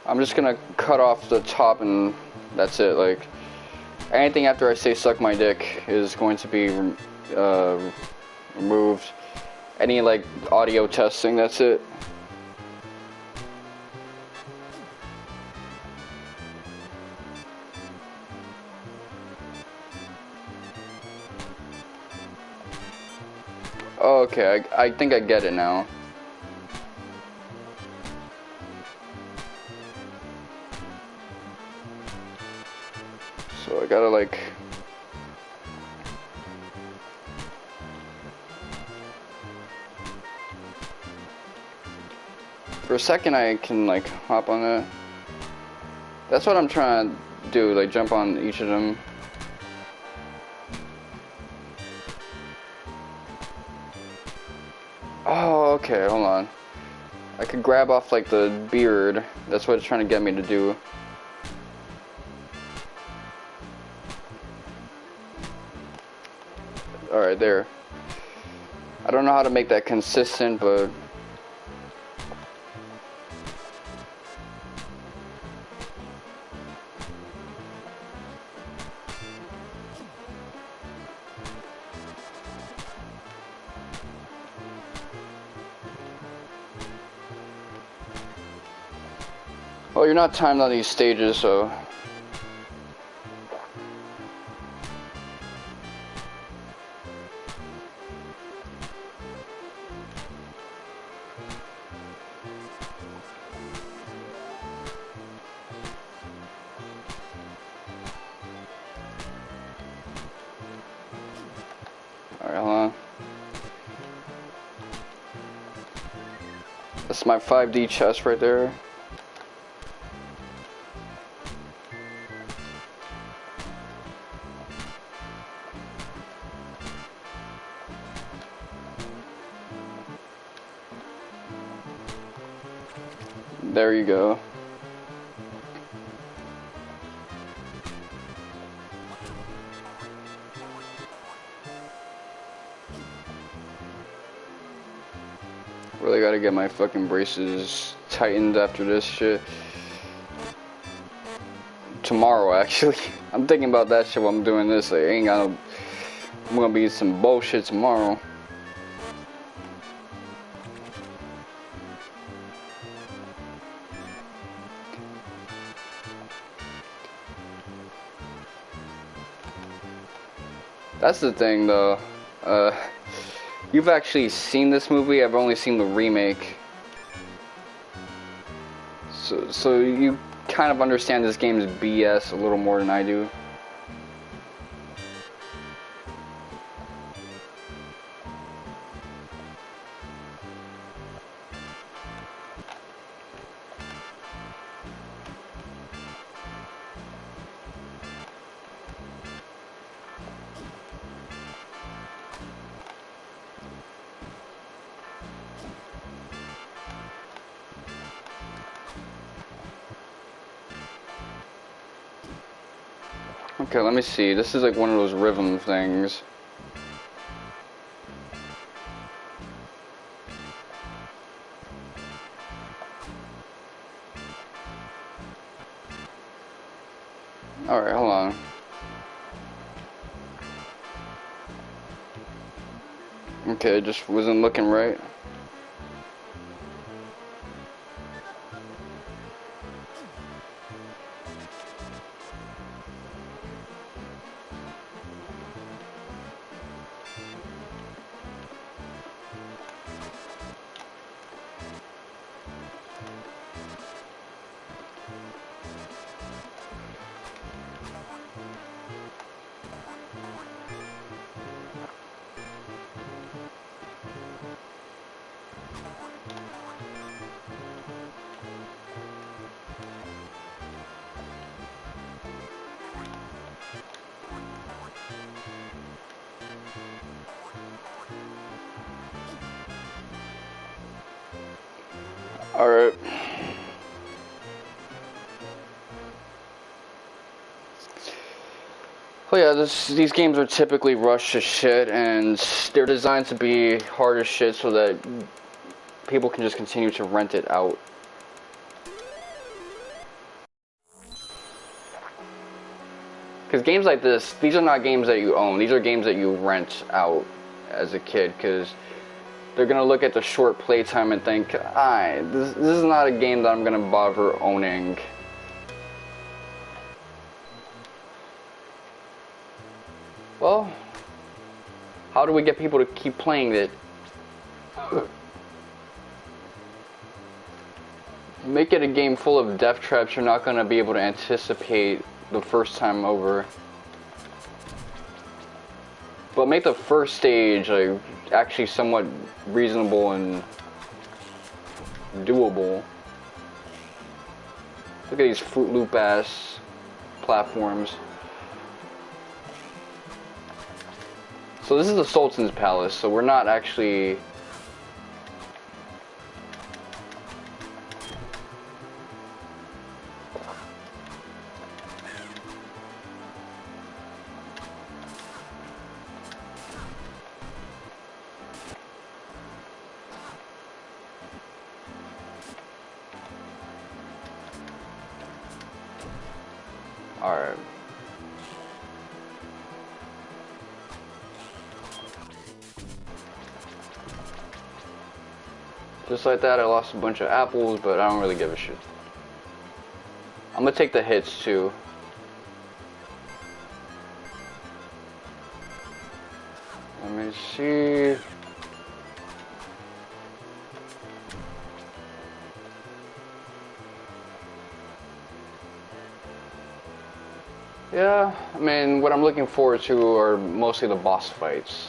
I'm just gonna cut off the top and that's it. Like, anything after I say suck my dick is going to be removed. Any, like, audio testing, that's it. Oh, okay, I think I get it now. So I gotta, like... For a second I can, like, hop on it. That's what I'm trying to do, like, jump on each of them. Oh, okay, hold on. I could grab off, like, the beard. That's what it's trying to get me to do. Alright, there. I don't know how to make that consistent, but... Well, you're not timed on these stages, so... Alright, hold on. That's my 5D chest right there. There you go. Really gotta get my fucking braces tightened after this shit. Tomorrow, actually. I'm thinking about that shit while I'm doing this. Like, I'm gonna be some bullshit tomorrow. That's the thing, though. You've actually seen this movie. I've only seen the remake. So you kind of understand this game's BS a little more than I do. Okay, let me see. This is like one of those rhythm things. Alright, hold on. Okay, it just wasn't looking right. Alright. Well, yeah, these games are typically rushed as shit, and they're designed to be hard as shit so that people can just continue to rent it out. because games like this, these are not games that you own. These are games that you rent out as a kid, because they're gonna look at the short playtime and think, this is not a game that I'm gonna bother owning. Well, how do we get people to keep playing it? Make it a game full of death traps you're not gonna be able to anticipate the first time over. But make the first stage like actually somewhat reasonable and doable. Look at these Fruit Loop ass platforms. So this is the Sultan's Palace, so we're not actually... Alright. Just like that, I lost a bunch of apples, but I don't really give a shit. I'm gonna take the hits too. Let me see. Yeah, I mean, what I'm looking forward to are mostly the boss fights.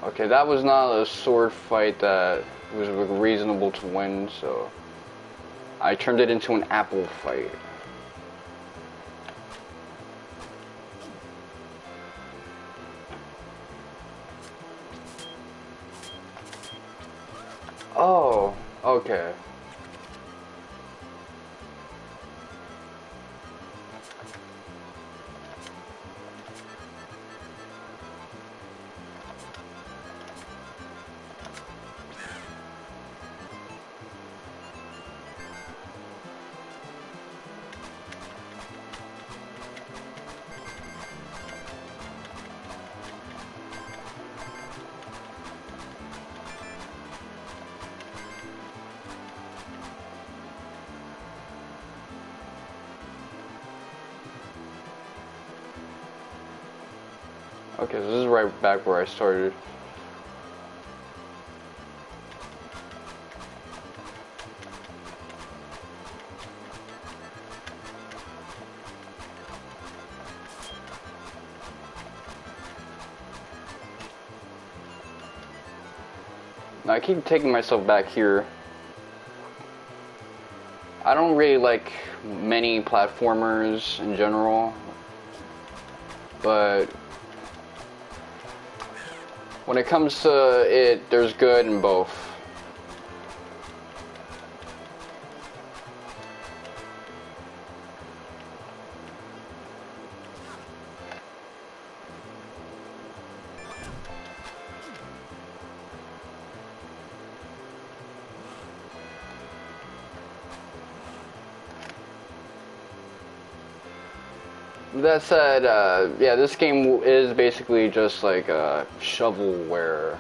Okay, that was not a sword fight that was reasonable to win, so I turned it into an apple fight. Oh, okay. Okay, so this is right back where I started. Now I keep taking myself back here. I don't really like many platformers in general, but when it comes to it, there's good in both. That said, yeah, this game is basically just like shovelware.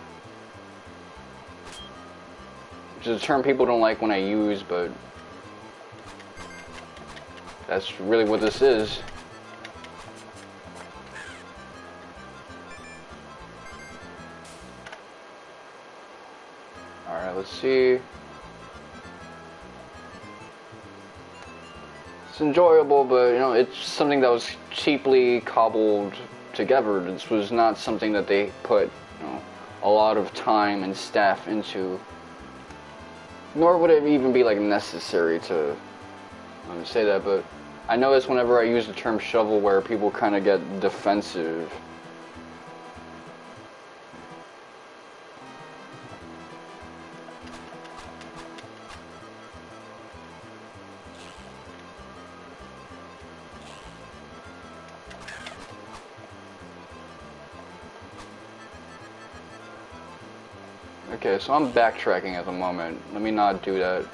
Which is a term people don't like when I use, but that's really what this is. Alright, let's see. It's enjoyable, but you know, it's something that was cheaply cobbled together. This was not something that they put, you know, a lot of time and staff into. Nor would it even be like necessary to say that, but I notice whenever I use the term shovelware, people kind of get defensive. Okay, so I'm backtracking at the moment. Let me not do that.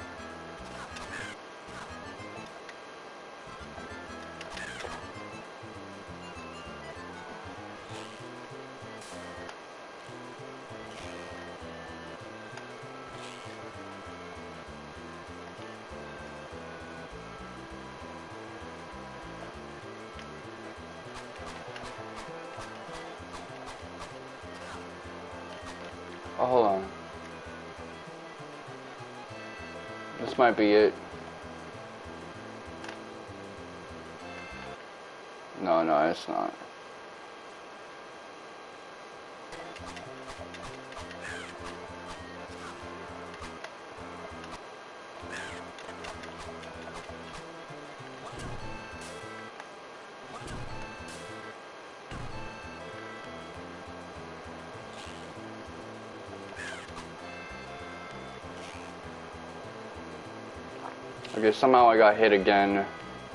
Oh, hold on. This might be it. No, no, it's not. Okay, somehow I got hit again.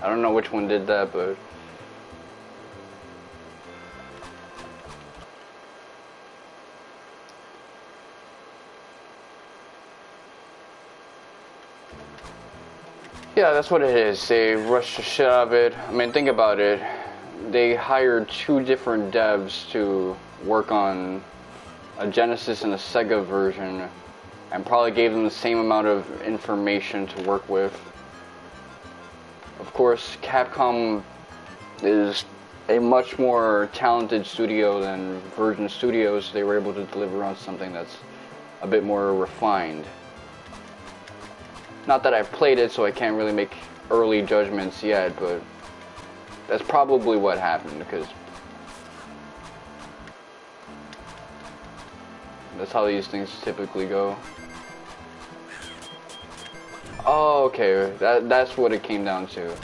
I don't know which one did that, but... yeah, that's what it is. They rushed the shit out of it. I mean, think about it. They hired 2 different devs to work on a Genesis and a Sega version, and probably gave them the same amount of information to work with. Of course, Capcom is a much more talented studio than Virgin Studios. They were able to deliver on something that's a bit more refined. Not that I've played it, so I can't really make early judgments yet, but that's probably what happened, because that's how these things typically go. Oh, okay, that's what it came down to.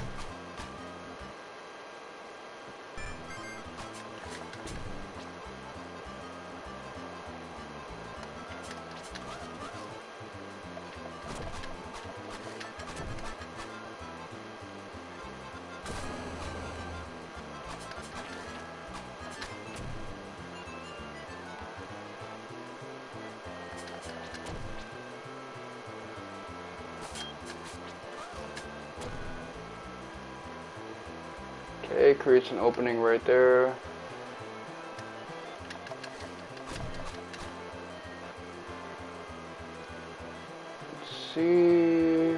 Okay, creates an opening right there. Let's see.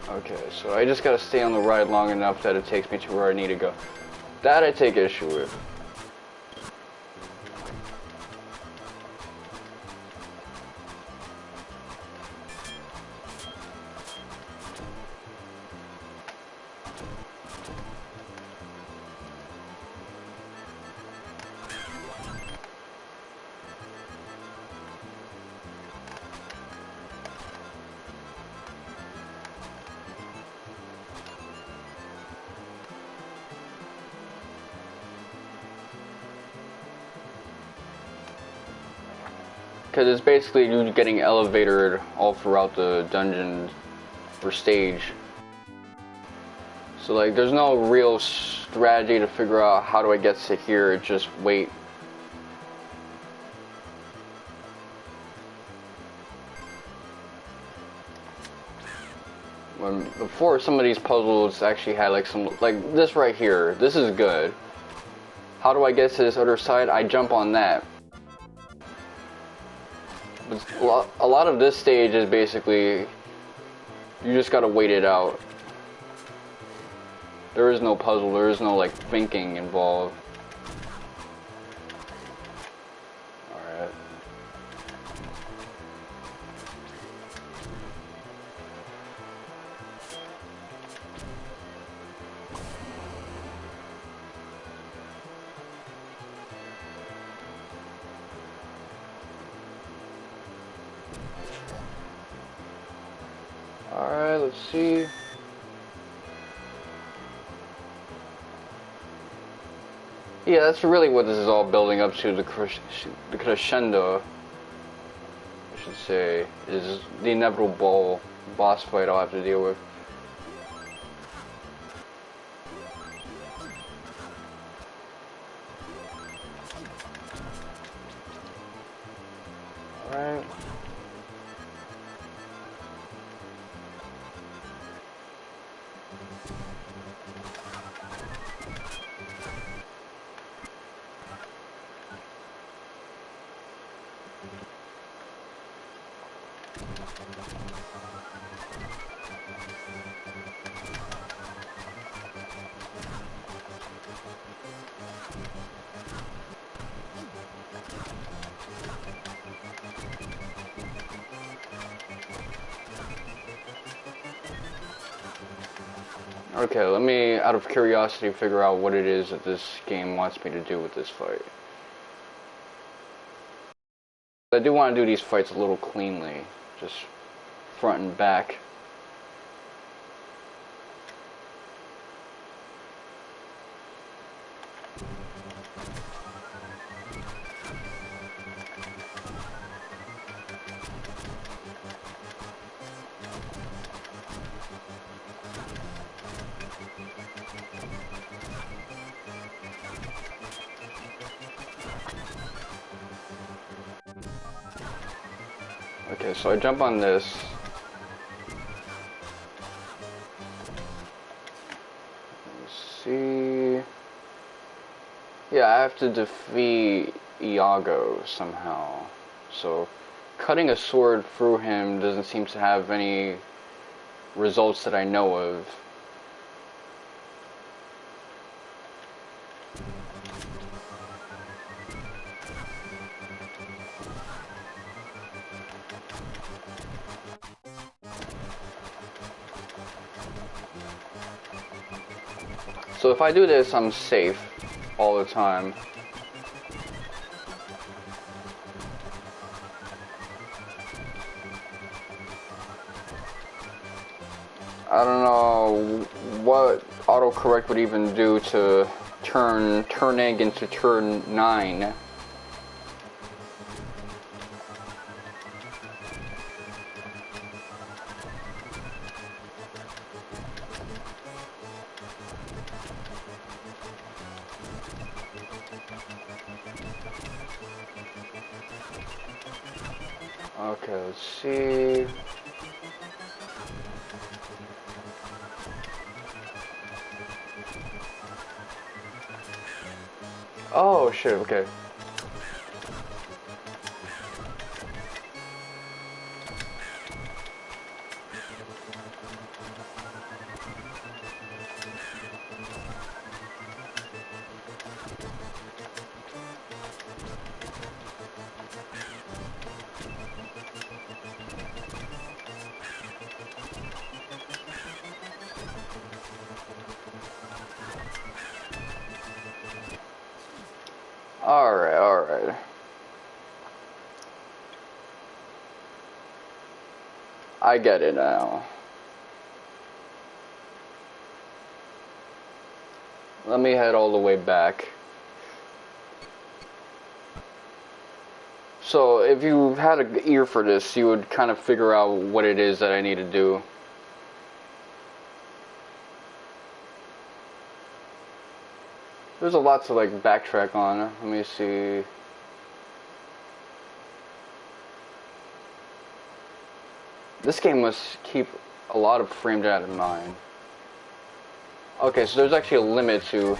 Okay, so I just gotta stay on the ride long enough that it takes me to where I need to go. That I take issue with. Because it's basically you getting elevated all throughout the dungeon or stage. So like there's no real strategy to figure out how do I get to here, it's just wait. When before some of these puzzles actually had like some, like this right here, this is good. How do I get to this other side? I jump on that. But a lot of this stage is basically, you just gotta wait it out. There is no puzzle, there is no like thinking involved. Alright. Alright, let's see. Yeah, that's really what this is all building up to. The crescendo, I should say, is the inevitable boss fight I'll have to deal with. Alright. Okay, let me, out of curiosity, figure out what it is that this game wants me to do with this fight. I do want to do these fights a little cleanly, just front and back. Okay, so I jump on this. Let's see. Yeah, I have to defeat Iago somehow. So, cutting a sword through him doesn't seem to have any results that I know of. So if I do this, I'm safe all the time. I don't know what autocorrect would even do to turn egg into turn 9. Okay, let's see. Oh shit, okay. Alright. I get it now. Let me head all the way back. So, if you had an ear for this, you would kind of figure out what it is that I need to do. There's a lot to like backtrack on. Let me see. This game must keep a lot of frame data in mind. Okay, so there's actually a limit to...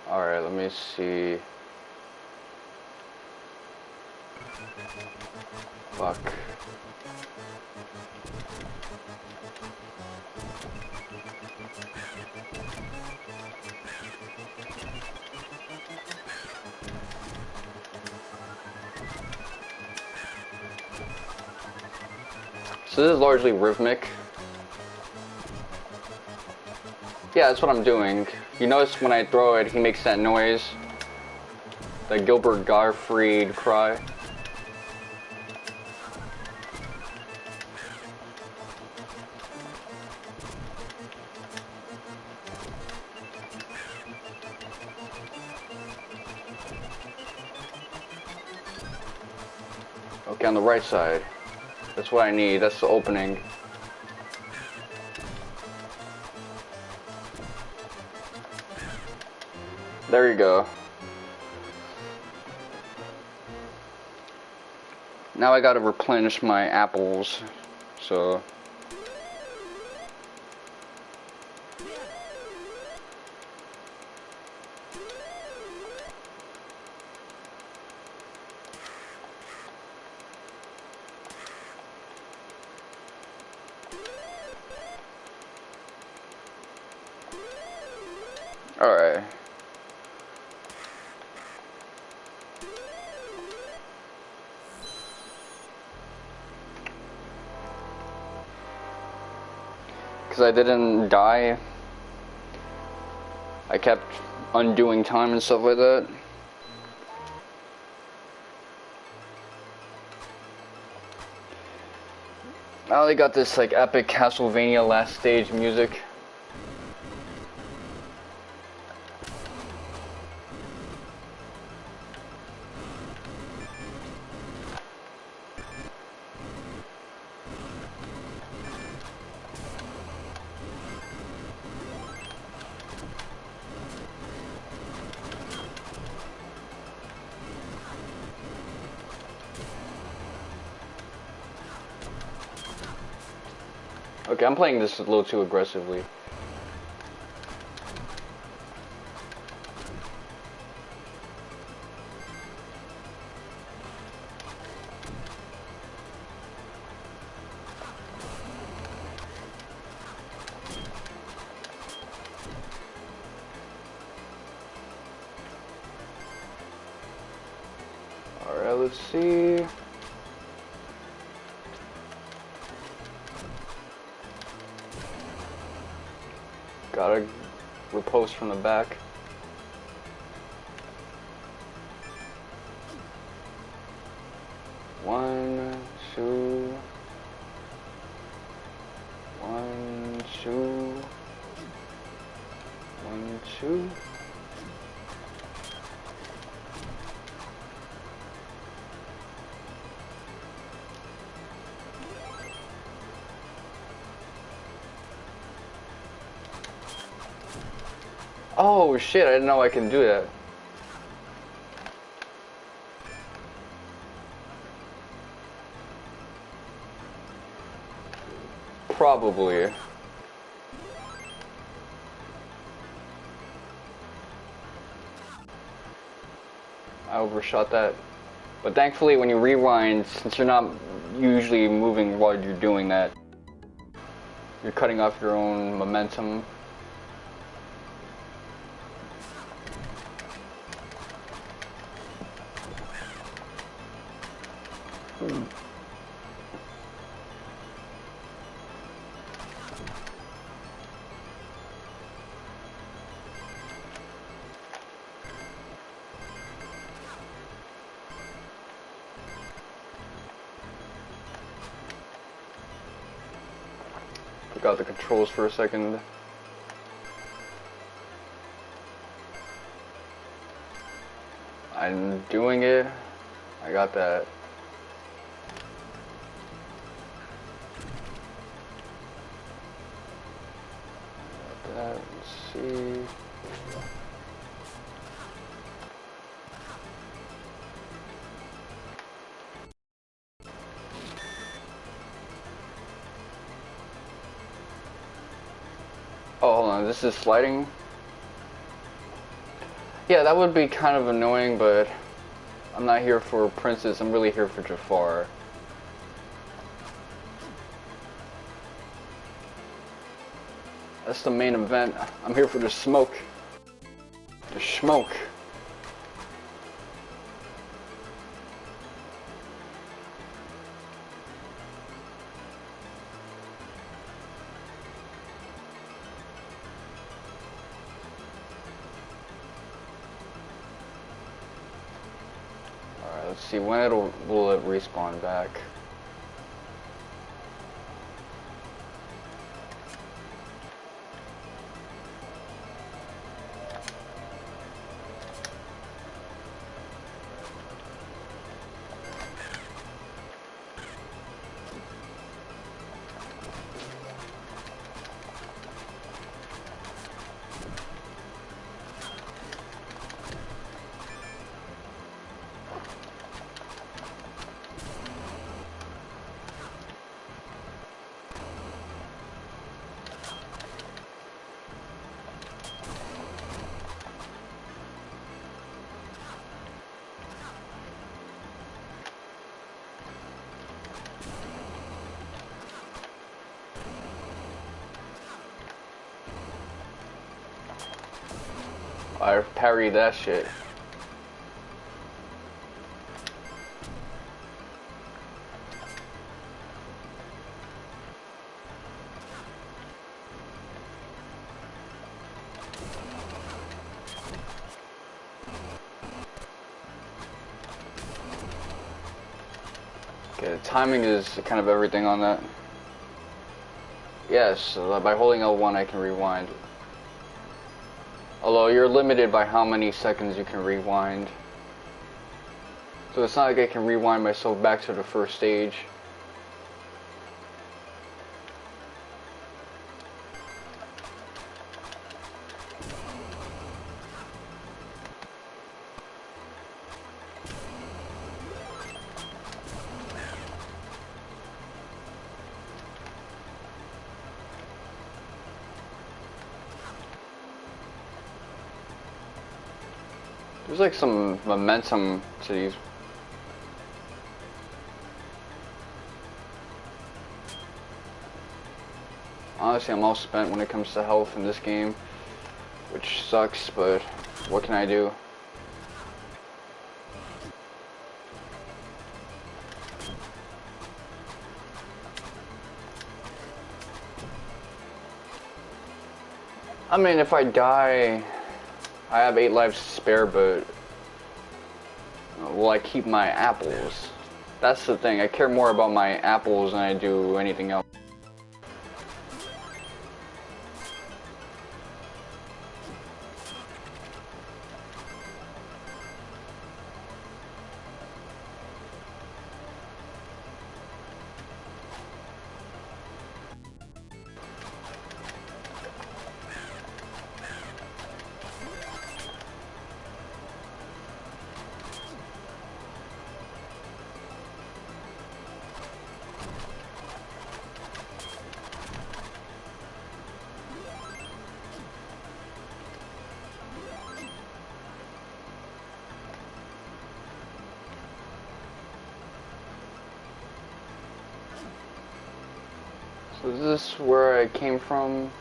Alright, let me see. Fuck. So this is largely rhythmic. Yeah, that's what I'm doing. You notice when I throw it, he makes that noise. The Gilbert Gottfried cry. Okay, on the right side. That's what I need. That's the opening. There you go. Now I gotta replenish my apples. So... Alright. Because I didn't die, I kept undoing time and stuff like that. I only got this like epic Castlevania last stage music. Okay, I'm playing this a little too aggressively. Alright, let's see. Gotta repose from the back. One, two. One, two. One, two. Oh shit, I didn't know I can do that. Probably. I overshot that. But thankfully when you rewind, since you're not usually moving while you're doing that, you're cutting off your own momentum. Forgot the controls for a second. I'm doing it. I got that. Let's see. Oh, hold on, this is sliding? Yeah, that would be kind of annoying, but I'm not here for Princess, I'm really here for Jafar. That's the main event. I'm here for the smoke. The smoke. see, when will it respawn back? I parried that shit. Okay, the timing is kind of everything on that. Yes, by holding L1 I can rewind. Although you're limited by how many seconds you can rewind. So it's not like I can rewind myself back to the first stage. There's like some momentum to these. Honestly, I'm all spent when it comes to health in this game, which sucks, but what can I do? I mean, if I die, I have 8 lives to spare, but will I keep my apples? That's the thing. I care more about my apples than I do anything else. So is this where I came from?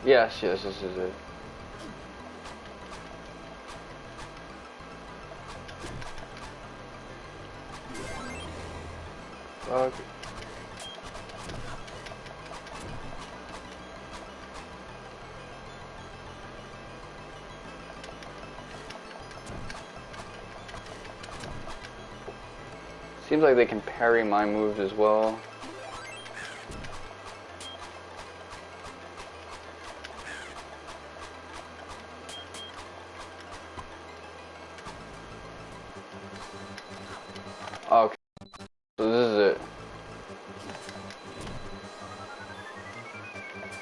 Yes, this is it. Fuck. Seems like they can parry my moves as well. Okay, so this is it.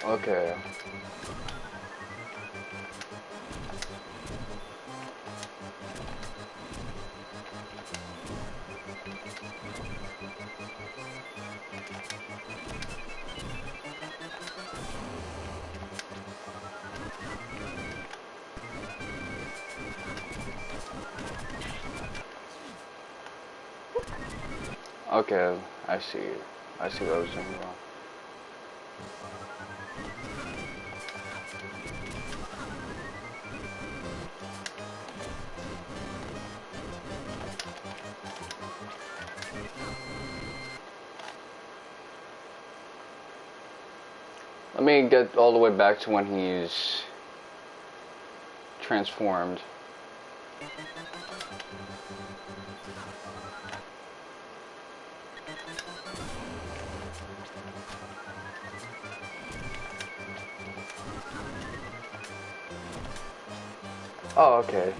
Okay. Okay, I see. I see what I was doing wrong. Let me get all the way back to when he's transformed. Oh, okay.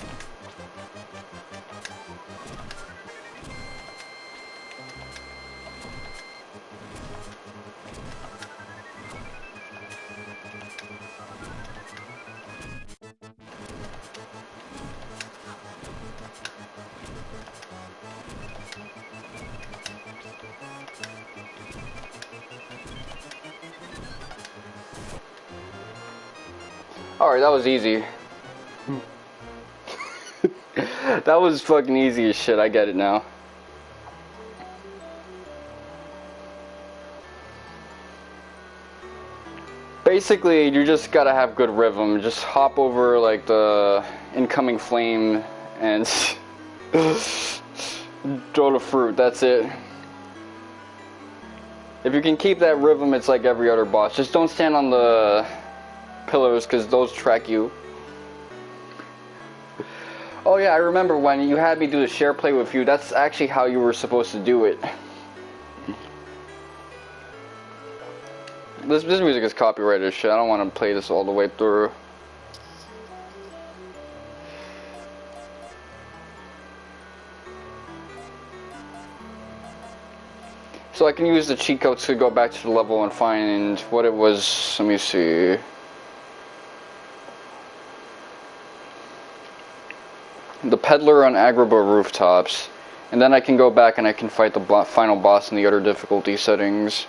Alright, that was easy. That was fucking easy as shit, I get it now. Basically, you just gotta have good rhythm. Just hop over like the incoming flame and throw the fruit, that's it. If you can keep that rhythm, it's like every other boss. Just don't stand on the pillars, because those track you. Oh yeah, I remember when you had me do the share play with you, that's actually how you were supposed to do it. This music is copyrighted as shit, I don't want to play this all the way through. So I can use the cheat codes to go back to the level and find what it was. Let me see. The peddler on Agrabah rooftops. And then I can go back and I can fight the final boss in the other difficulty settings.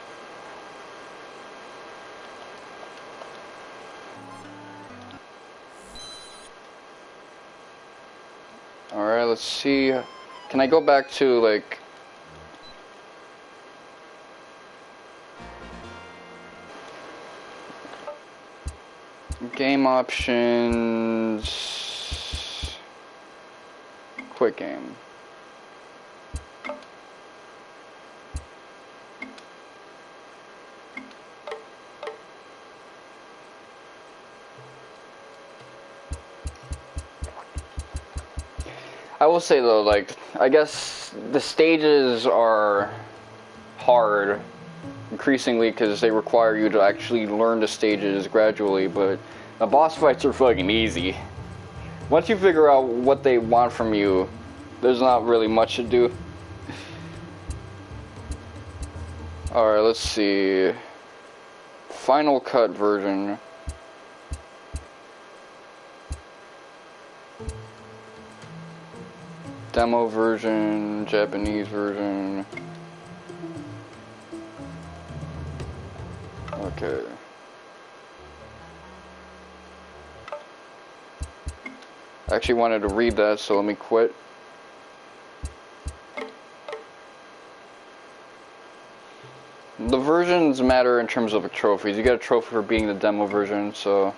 Alright, let's see. Can I go back to, like... game options... quick game. I will say though, like, I guess the stages are hard, increasingly, because they require you to actually learn the stages gradually, but the boss fights are fucking easy. Once you figure out what they want from you, there's not really much to do. Alright, let's see. Final Cut version. Demo version, Japanese version. Okay. I actually wanted to read that, so let me quit. The versions matter in terms of trophies. You get a trophy for being the demo version, so...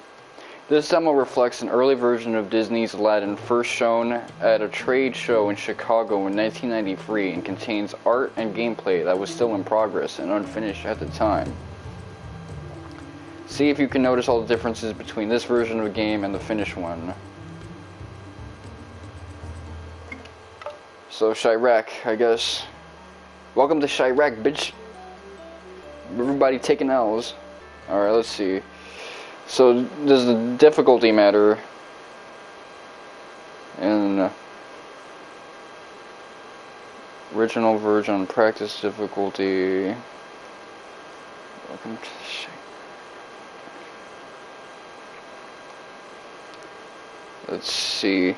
This demo reflects an early version of Disney's Aladdin, first shown at a trade show in Chicago in 1993, and contains art and gameplay that was still in progress and unfinished at the time. See if you can notice all the differences between this version of the game and the finished one. So, Chirac, I guess. Welcome to Chirac, bitch. Everybody taking L's. Alright, let's see. So, does the difficulty matter? In original version, practice difficulty. Welcome to shit. Let's see.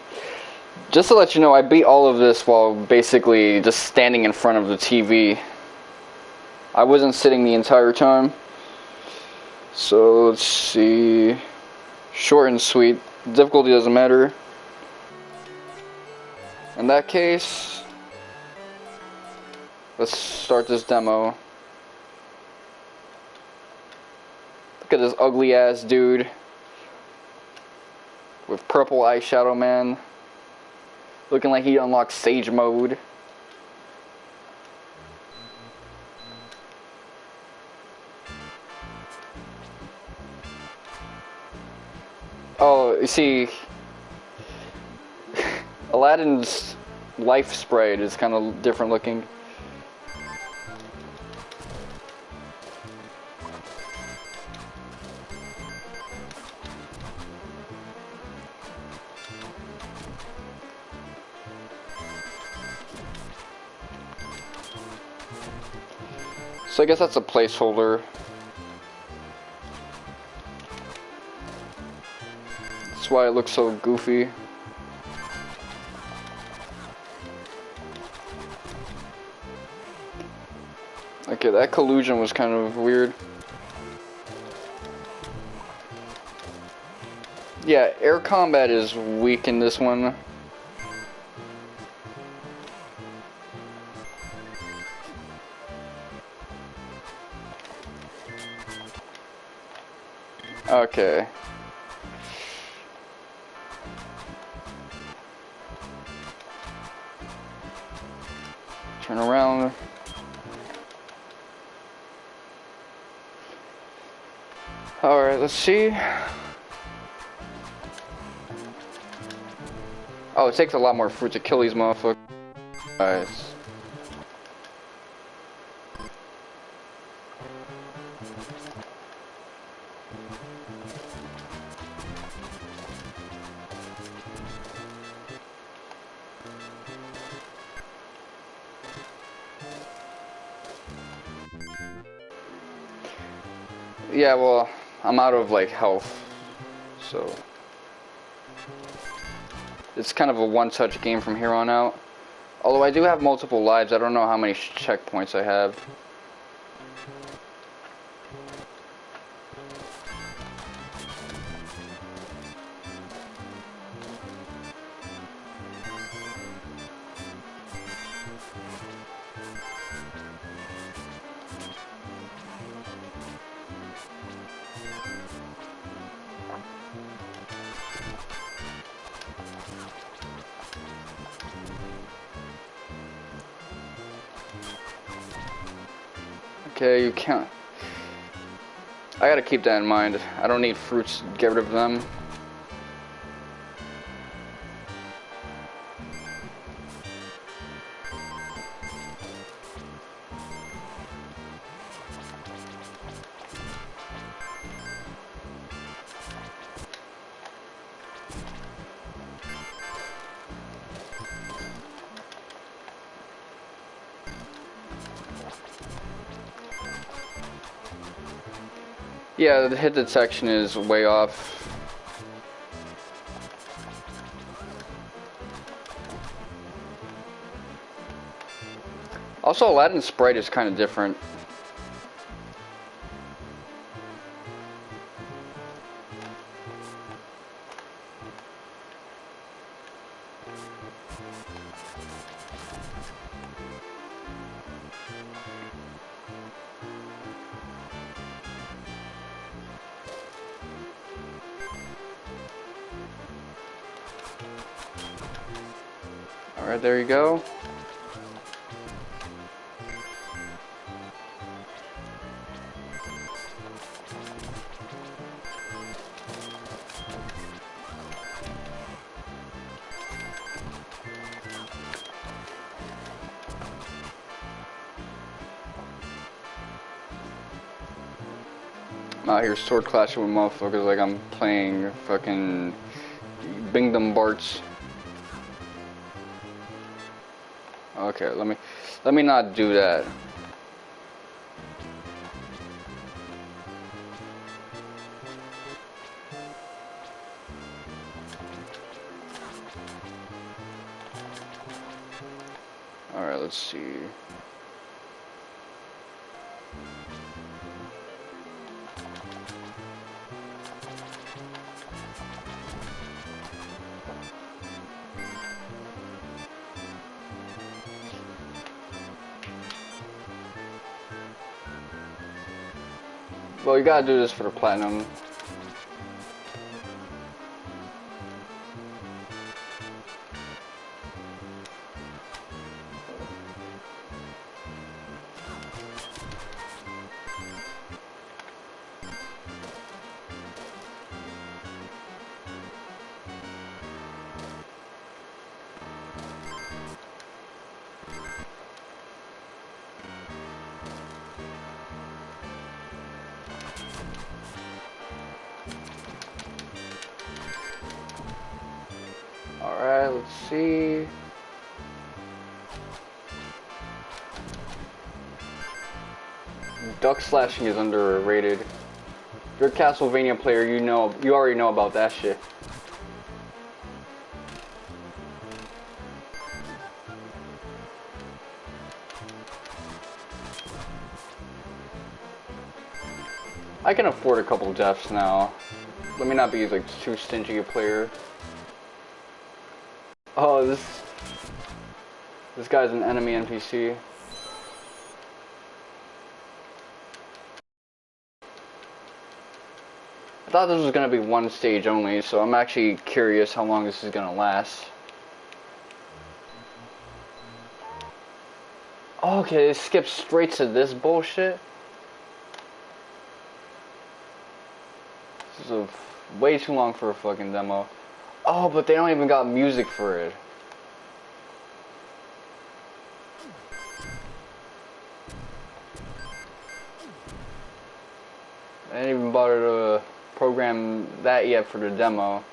Just to let you know, I beat all of this while basically just standing in front of the TV. I wasn't sitting the entire time. So, let's see. Short and sweet. Difficulty doesn't matter. In that case, let's start this demo. Look at this ugly ass dude with purple eyeshadow, man. Looking like he unlocked Sage mode. Oh, you see, Aladdin's life sprite is kind of different looking. So I guess that's a placeholder. That's why it looks so goofy. Okay, that collusion was kind of weird. Yeah, air combat is weak in this one. Okay. Turn around. Alright, let's see. Oh, it takes a lot more fruit to kill these motherfuckers. Alright. Yeah, well, I'm out of, like, health. So it's kind of a one-touch game from here on out. Although I do have multiple lives, I don't know how many checkpoints I have. Okay, you can't. I gotta keep that in mind. I don't need fruits to get rid of them. Yeah, the hit detection is way off. Also, Aladdin's sprite is kind of different. Alright, there you go. I'm out here sword clashing with motherfuckers like I'm playing fucking Bingdom Barts. Okay, let me not do that. Alright, let's see. Well, you gotta do this for the platinum. Alright, let's see. Duck slashing is underrated. If you're a Castlevania player, you already know about that shit. I can afford a couple deaths now. Let me not be like too stingy a player. Oh, this guy's an enemy NPC. I thought this was gonna be one stage only, so I'm actually curious how long this is gonna last. Okay, it skips straight to this bullshit. This is way too long for a fucking demo. Oh, but they don't even got music for it. I didn't even bother to program that yet for the demo.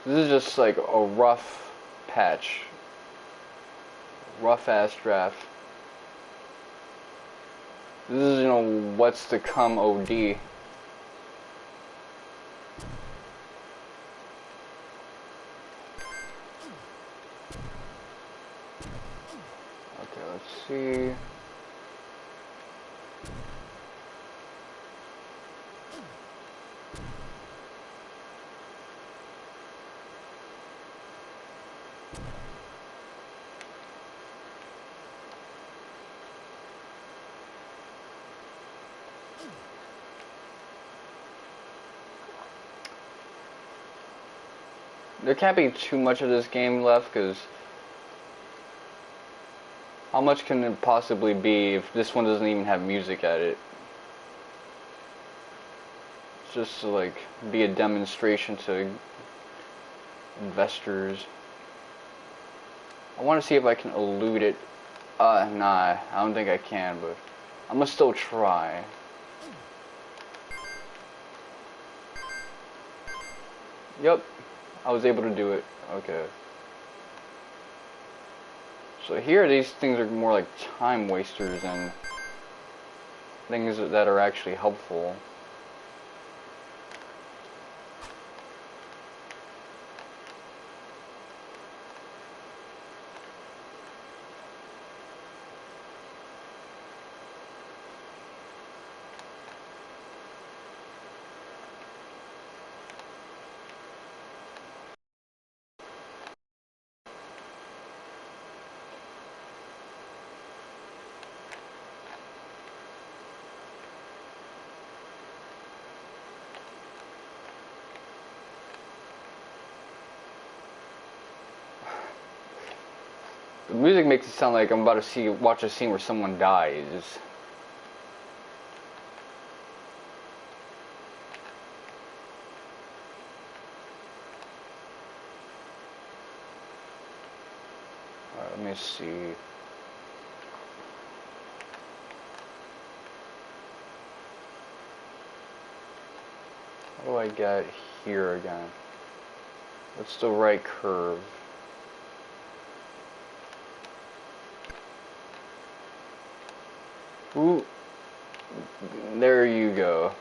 This is just like a rough patch. Rough ass draft. This is, you know, what's to come OD. Okay, let's see. There can't be too much of this game left, because how much can it possibly be if this one doesn't even have music at it? It's just to like be a demonstration to investors. I want to see if I can elude it. Nah, I don't think I can, but I'm gonna still try. Yep. I was able to do it. Okay. So here, these things are more like time wasters than things that are actually helpful. The music makes it sound like I'm about to watch a scene where someone dies. Alright, let me see. How do I get here again? What's the right curve? Ooh, there you go.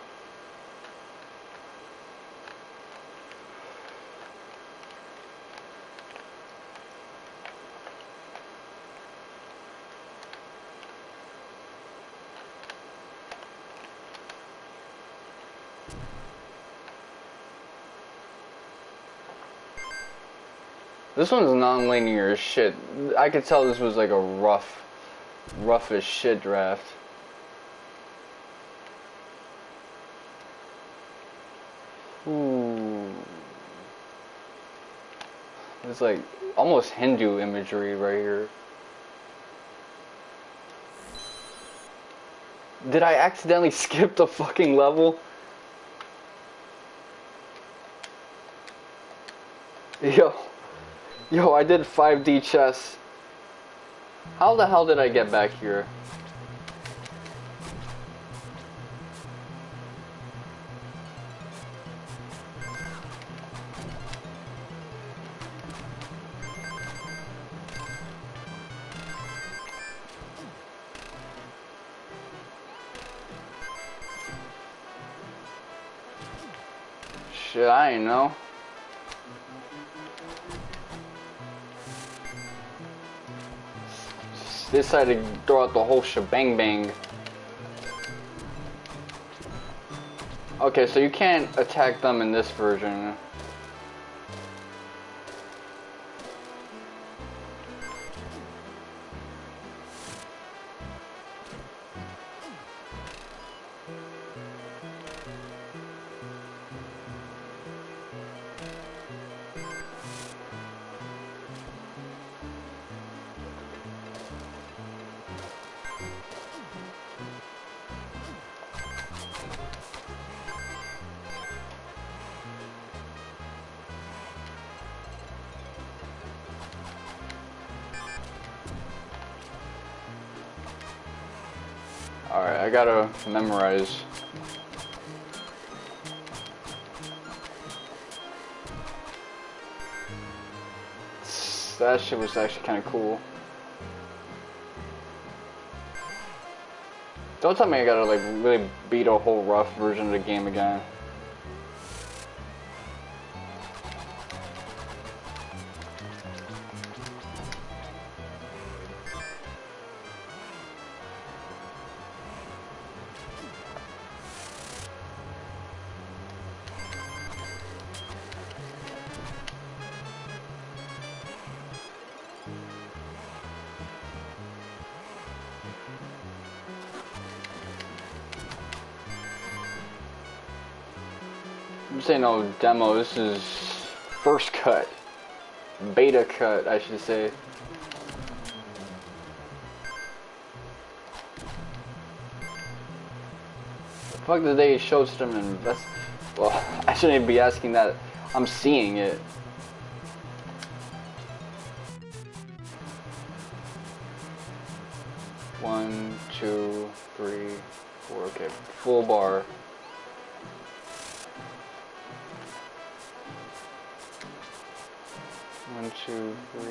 This one's non-linear as shit. I could tell this was like a rough as shit draft. Ooh. It's like almost Hindu imagery right here. Did I accidentally skip the fucking level? Yo, I did 5D chess. How the hell did I get back here? Shit, I ain't know. They decided to throw out the whole shebang bang. Okay, so you can't attack them in this version. Alright, I gotta memorize. That shit was actually kind of cool. Don't tell me I gotta like really beat a whole rough version of the game again. I'm saying no demo, this is first cut. Beta cut, I should say. The fuck did they show such an invest? Well, I shouldn't even be asking that. I'm seeing it. One, two, three, four. Okay, full bar. One, two, three,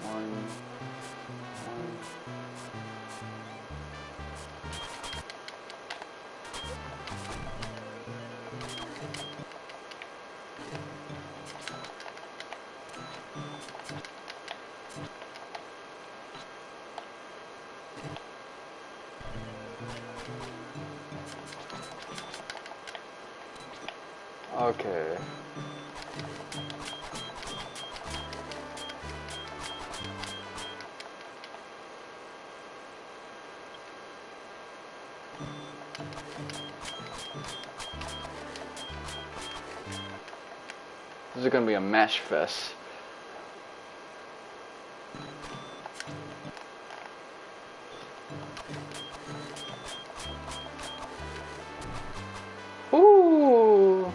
one. Okay. This is gonna be a match fest. Ooh.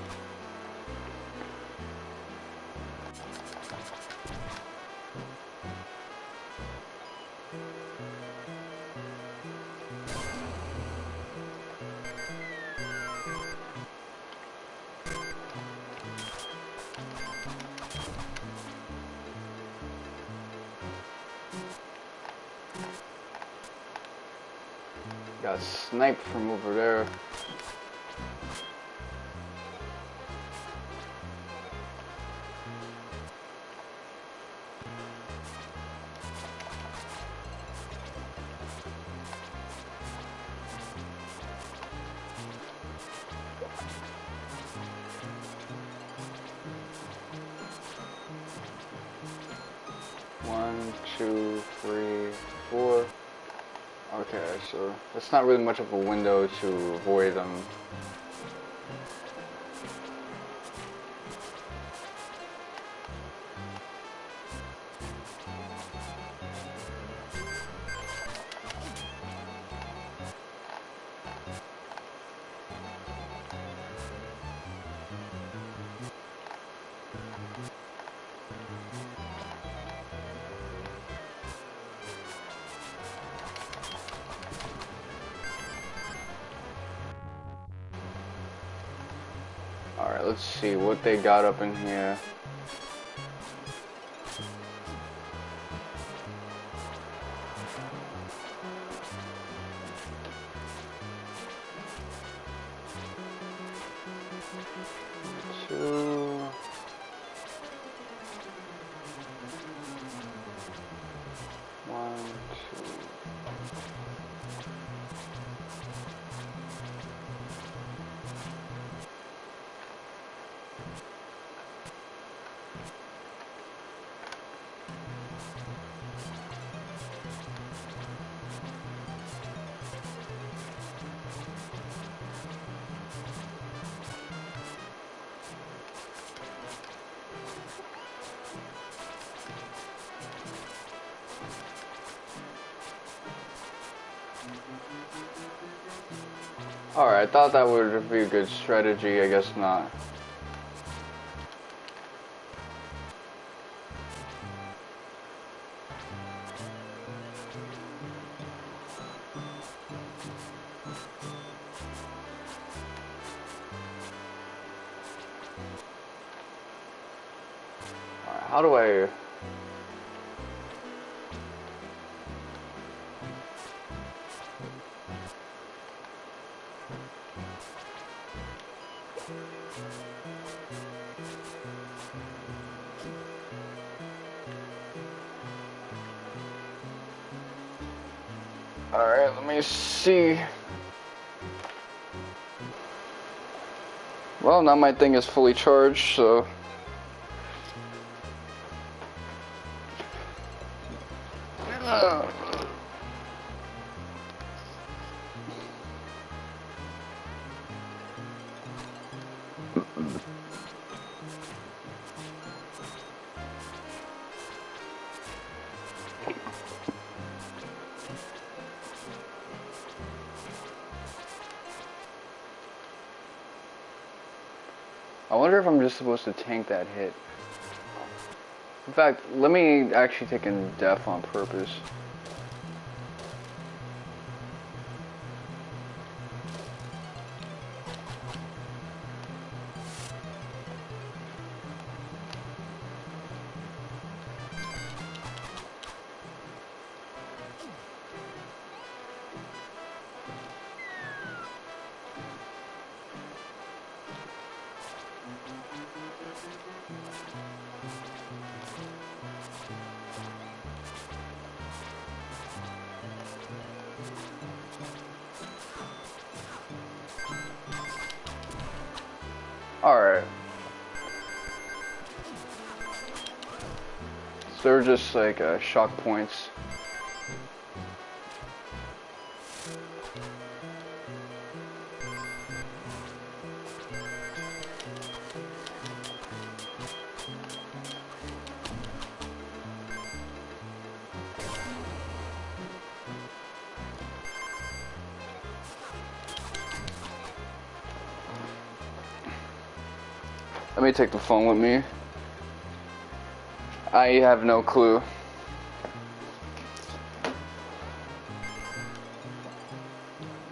Got sniped from over there. One, two, three, four. Okay, so that's not really much of a window to avoid them. Alright, let's see what they got up in here. 2. One, two. Alright, I thought that would be a good strategy, I guess not. Alright, how do I... Alright, let me see. Well, now my thing is fully charged, so... I wonder if I'm just supposed to tank that hit. In fact, let me actually take a death on purpose. Alright. So they're just like shock points. Let me take the phone with me. I have no clue.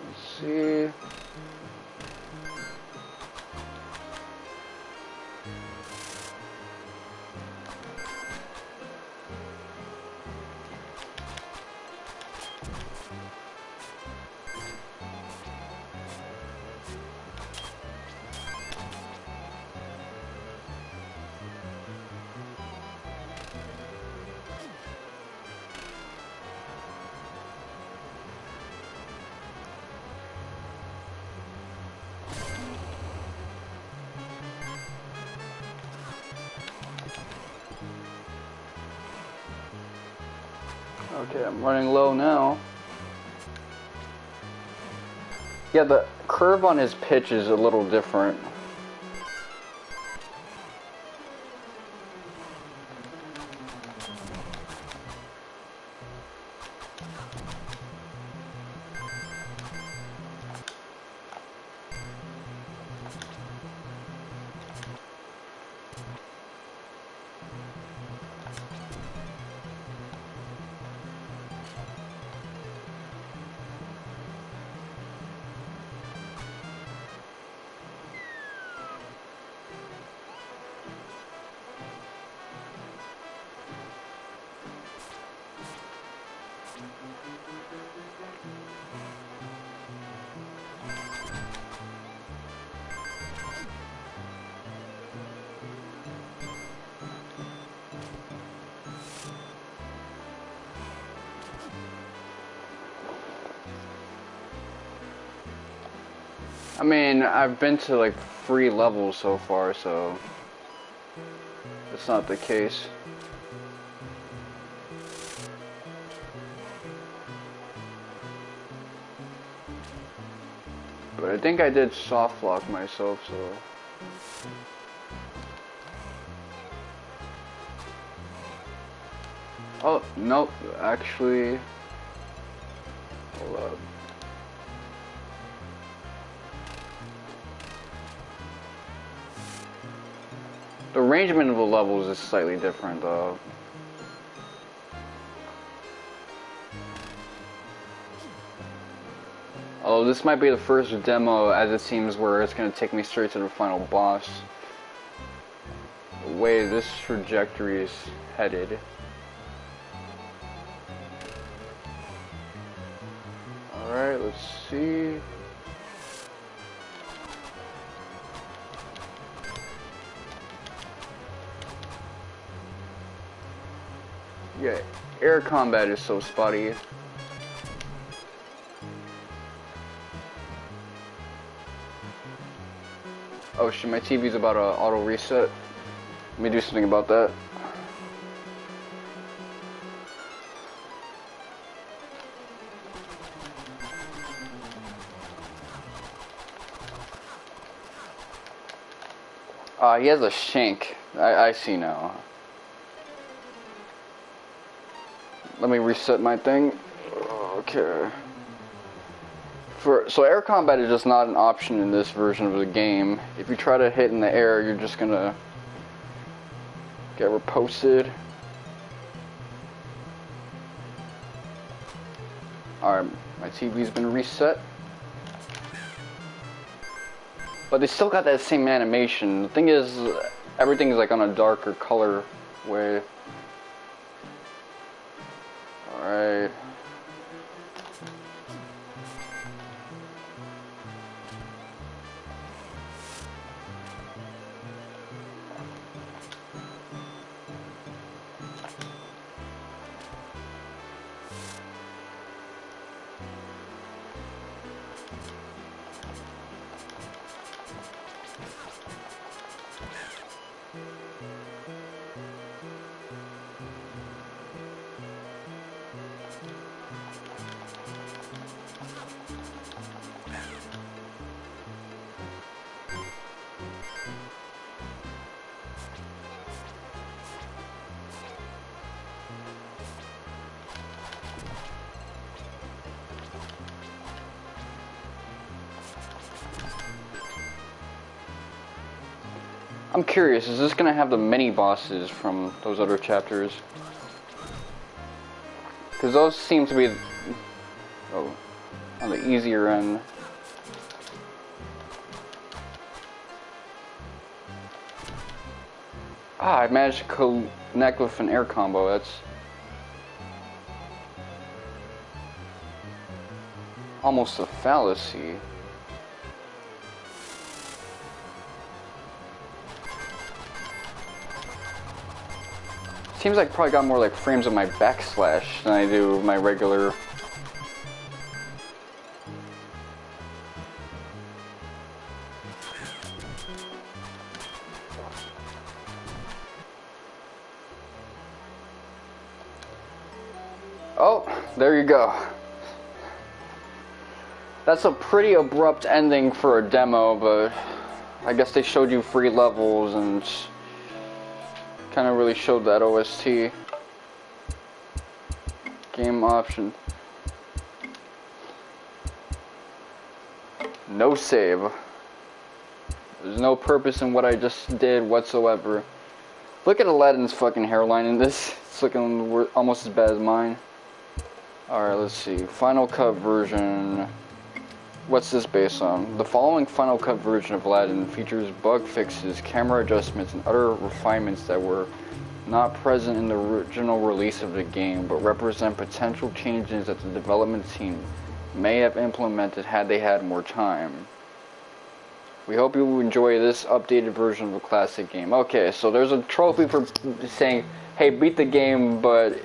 Let's see. Okay, I'm running low now. Yeah, the curve on his pitch is a little different. I mean, I've been to like 3 levels so far, so it's not the case. But I think I did soft lock myself, so. Oh, nope, actually. Hold up. The arrangement of the levels is slightly different, though. Oh, this might be the first demo, as it seems, where it's going to take me straight to the final boss. The way this trajectory is headed. Alright, let's see. Yeah, air combat is so spotty. Oh shit, my TV's about to auto reset. Let me do something about that. He has a shank. I see now. Let me reset my thing. Okay. So air combat is just not an option in this version of the game. If you try to hit in the air, you're just gonna get riposted. Alright, my TV's been reset. But they still got that same animation. The thing is, everything is like on a darker color way. Alright. I'm curious, is this gonna have the mini bosses from those other chapters? Because those seem to be on the easier end. I managed to connect with an air combo. That's almost a fallacy. Seems like I probably got more like frames of my backslash than I do my regular. Oh, there you go. That's a pretty abrupt ending for a demo, but I guess they showed you 3 levels and kind of really showed that OST. Game option. No save. There's no purpose in what I just did whatsoever. Look at Aladdin's fucking hairline in this. It's looking almost as bad as mine. Alright, let's see. Final Cut version. What's this based on? The following Final Cut version of Aladdin features bug fixes, camera adjustments, and other refinements that were not present in the original release of the game, but represent potential changes that the development team may have implemented had they had more time. We hope you enjoy this updated version of the classic game. Okay, so there's a trophy for saying, hey, beat the game, but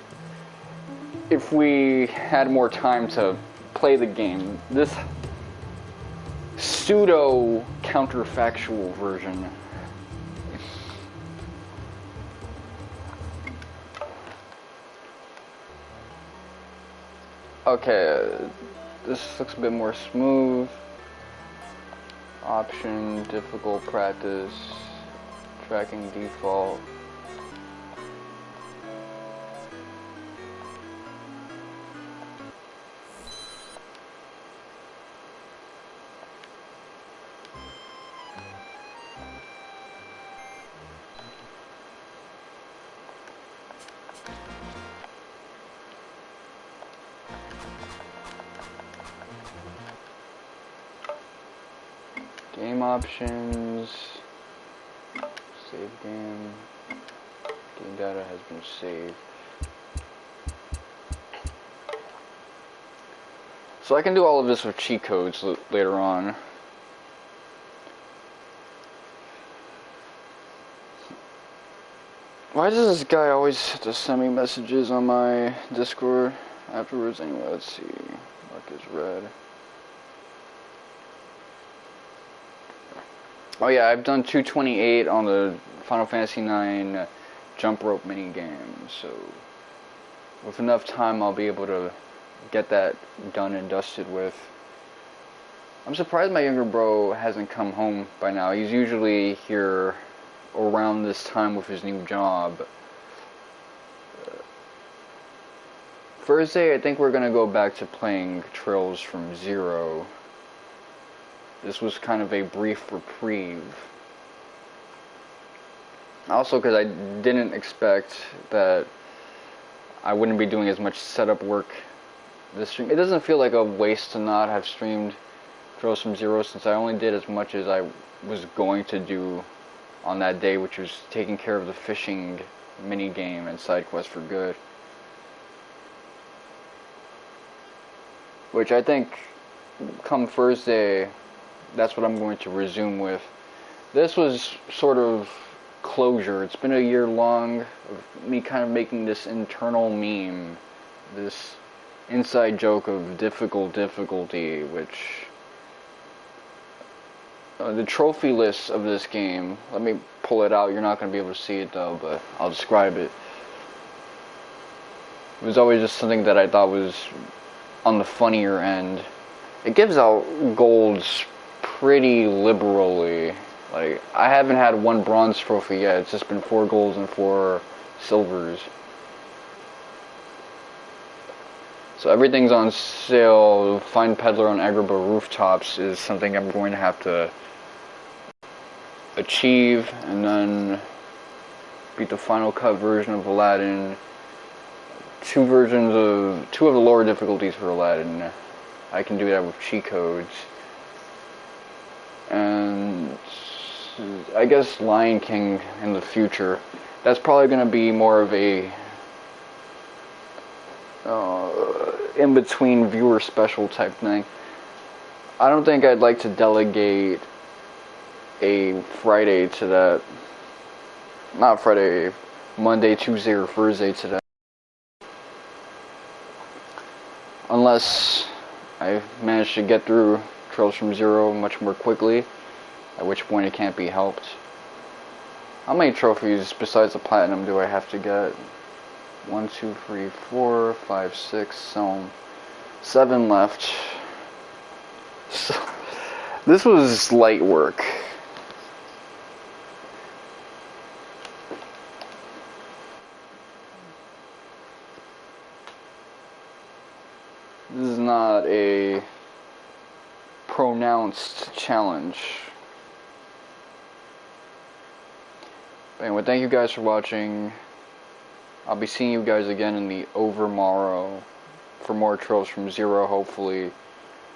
if we had more time to play the game. This pseudo counterfactual version. Okay, this looks a bit more smooth. Option, difficult practice, tracking default. Game options, save game, game data has been saved. So I can do all of this with cheat codes later on. Why does this guy always have to send me messages on my Discord afterwards? Anyway, let's see. Mark is red. Oh yeah, I've done 228 on the Final Fantasy IX jump rope mini game, so with enough time I'll be able to get that done and dusted with. I'm surprised my younger bro hasn't come home by now. He's usually here around this time with his new job. Thursday, I think we're gonna go back to playing Trails from Zero. This was kind of a brief reprieve. Also, because I didn't expect that I wouldn't be doing as much setup work this stream. It doesn't feel like a waste to not have streamed Trails from Zero, since I only did as much as I was going to do on that day, which was taking care of the fishing mini game and side quest for good. Which I think come Thursday, that's what I'm going to resume with. This was sort of closure. It's been a year long of me kind of making this internal meme, this inside joke of difficulty, which the trophy list of this game, let me pull it out. You're not going to be able to see it though, but I'll describe it. It was always just something that I thought was on the funnier end. It gives out golds pretty liberally. Like, I haven't had one bronze trophy yet. It's just been 4 golds and 4 silvers. So everything's on sale. Find Peddler on Agrabah Rooftops is something I'm going to have to achieve, and then beat the final cut version of Aladdin. 2 of the lower difficulties for Aladdin. I can do that with cheat codes. And I guess Lion King in the future. That's probably going to be more of a in-between viewer special type thing. I don't think I'd like to delegate a Friday to that. Not Friday, Monday, Tuesday, or Thursday to that. Unless I manage to get through Trails from Zero much more quickly, at which point it can't be helped. How many trophies besides the platinum do I have to get? 1, 2, 3, 4, 5, 6, so 7 left. So, this was light work. This is not a pronounced challenge. But anyway, thank you guys for watching. I'll be seeing you guys again in the overmorrow for more Trails from Zero, hopefully.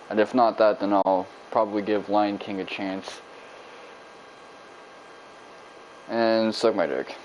And if not that, then I'll probably give Lion King a chance. And suck my dick.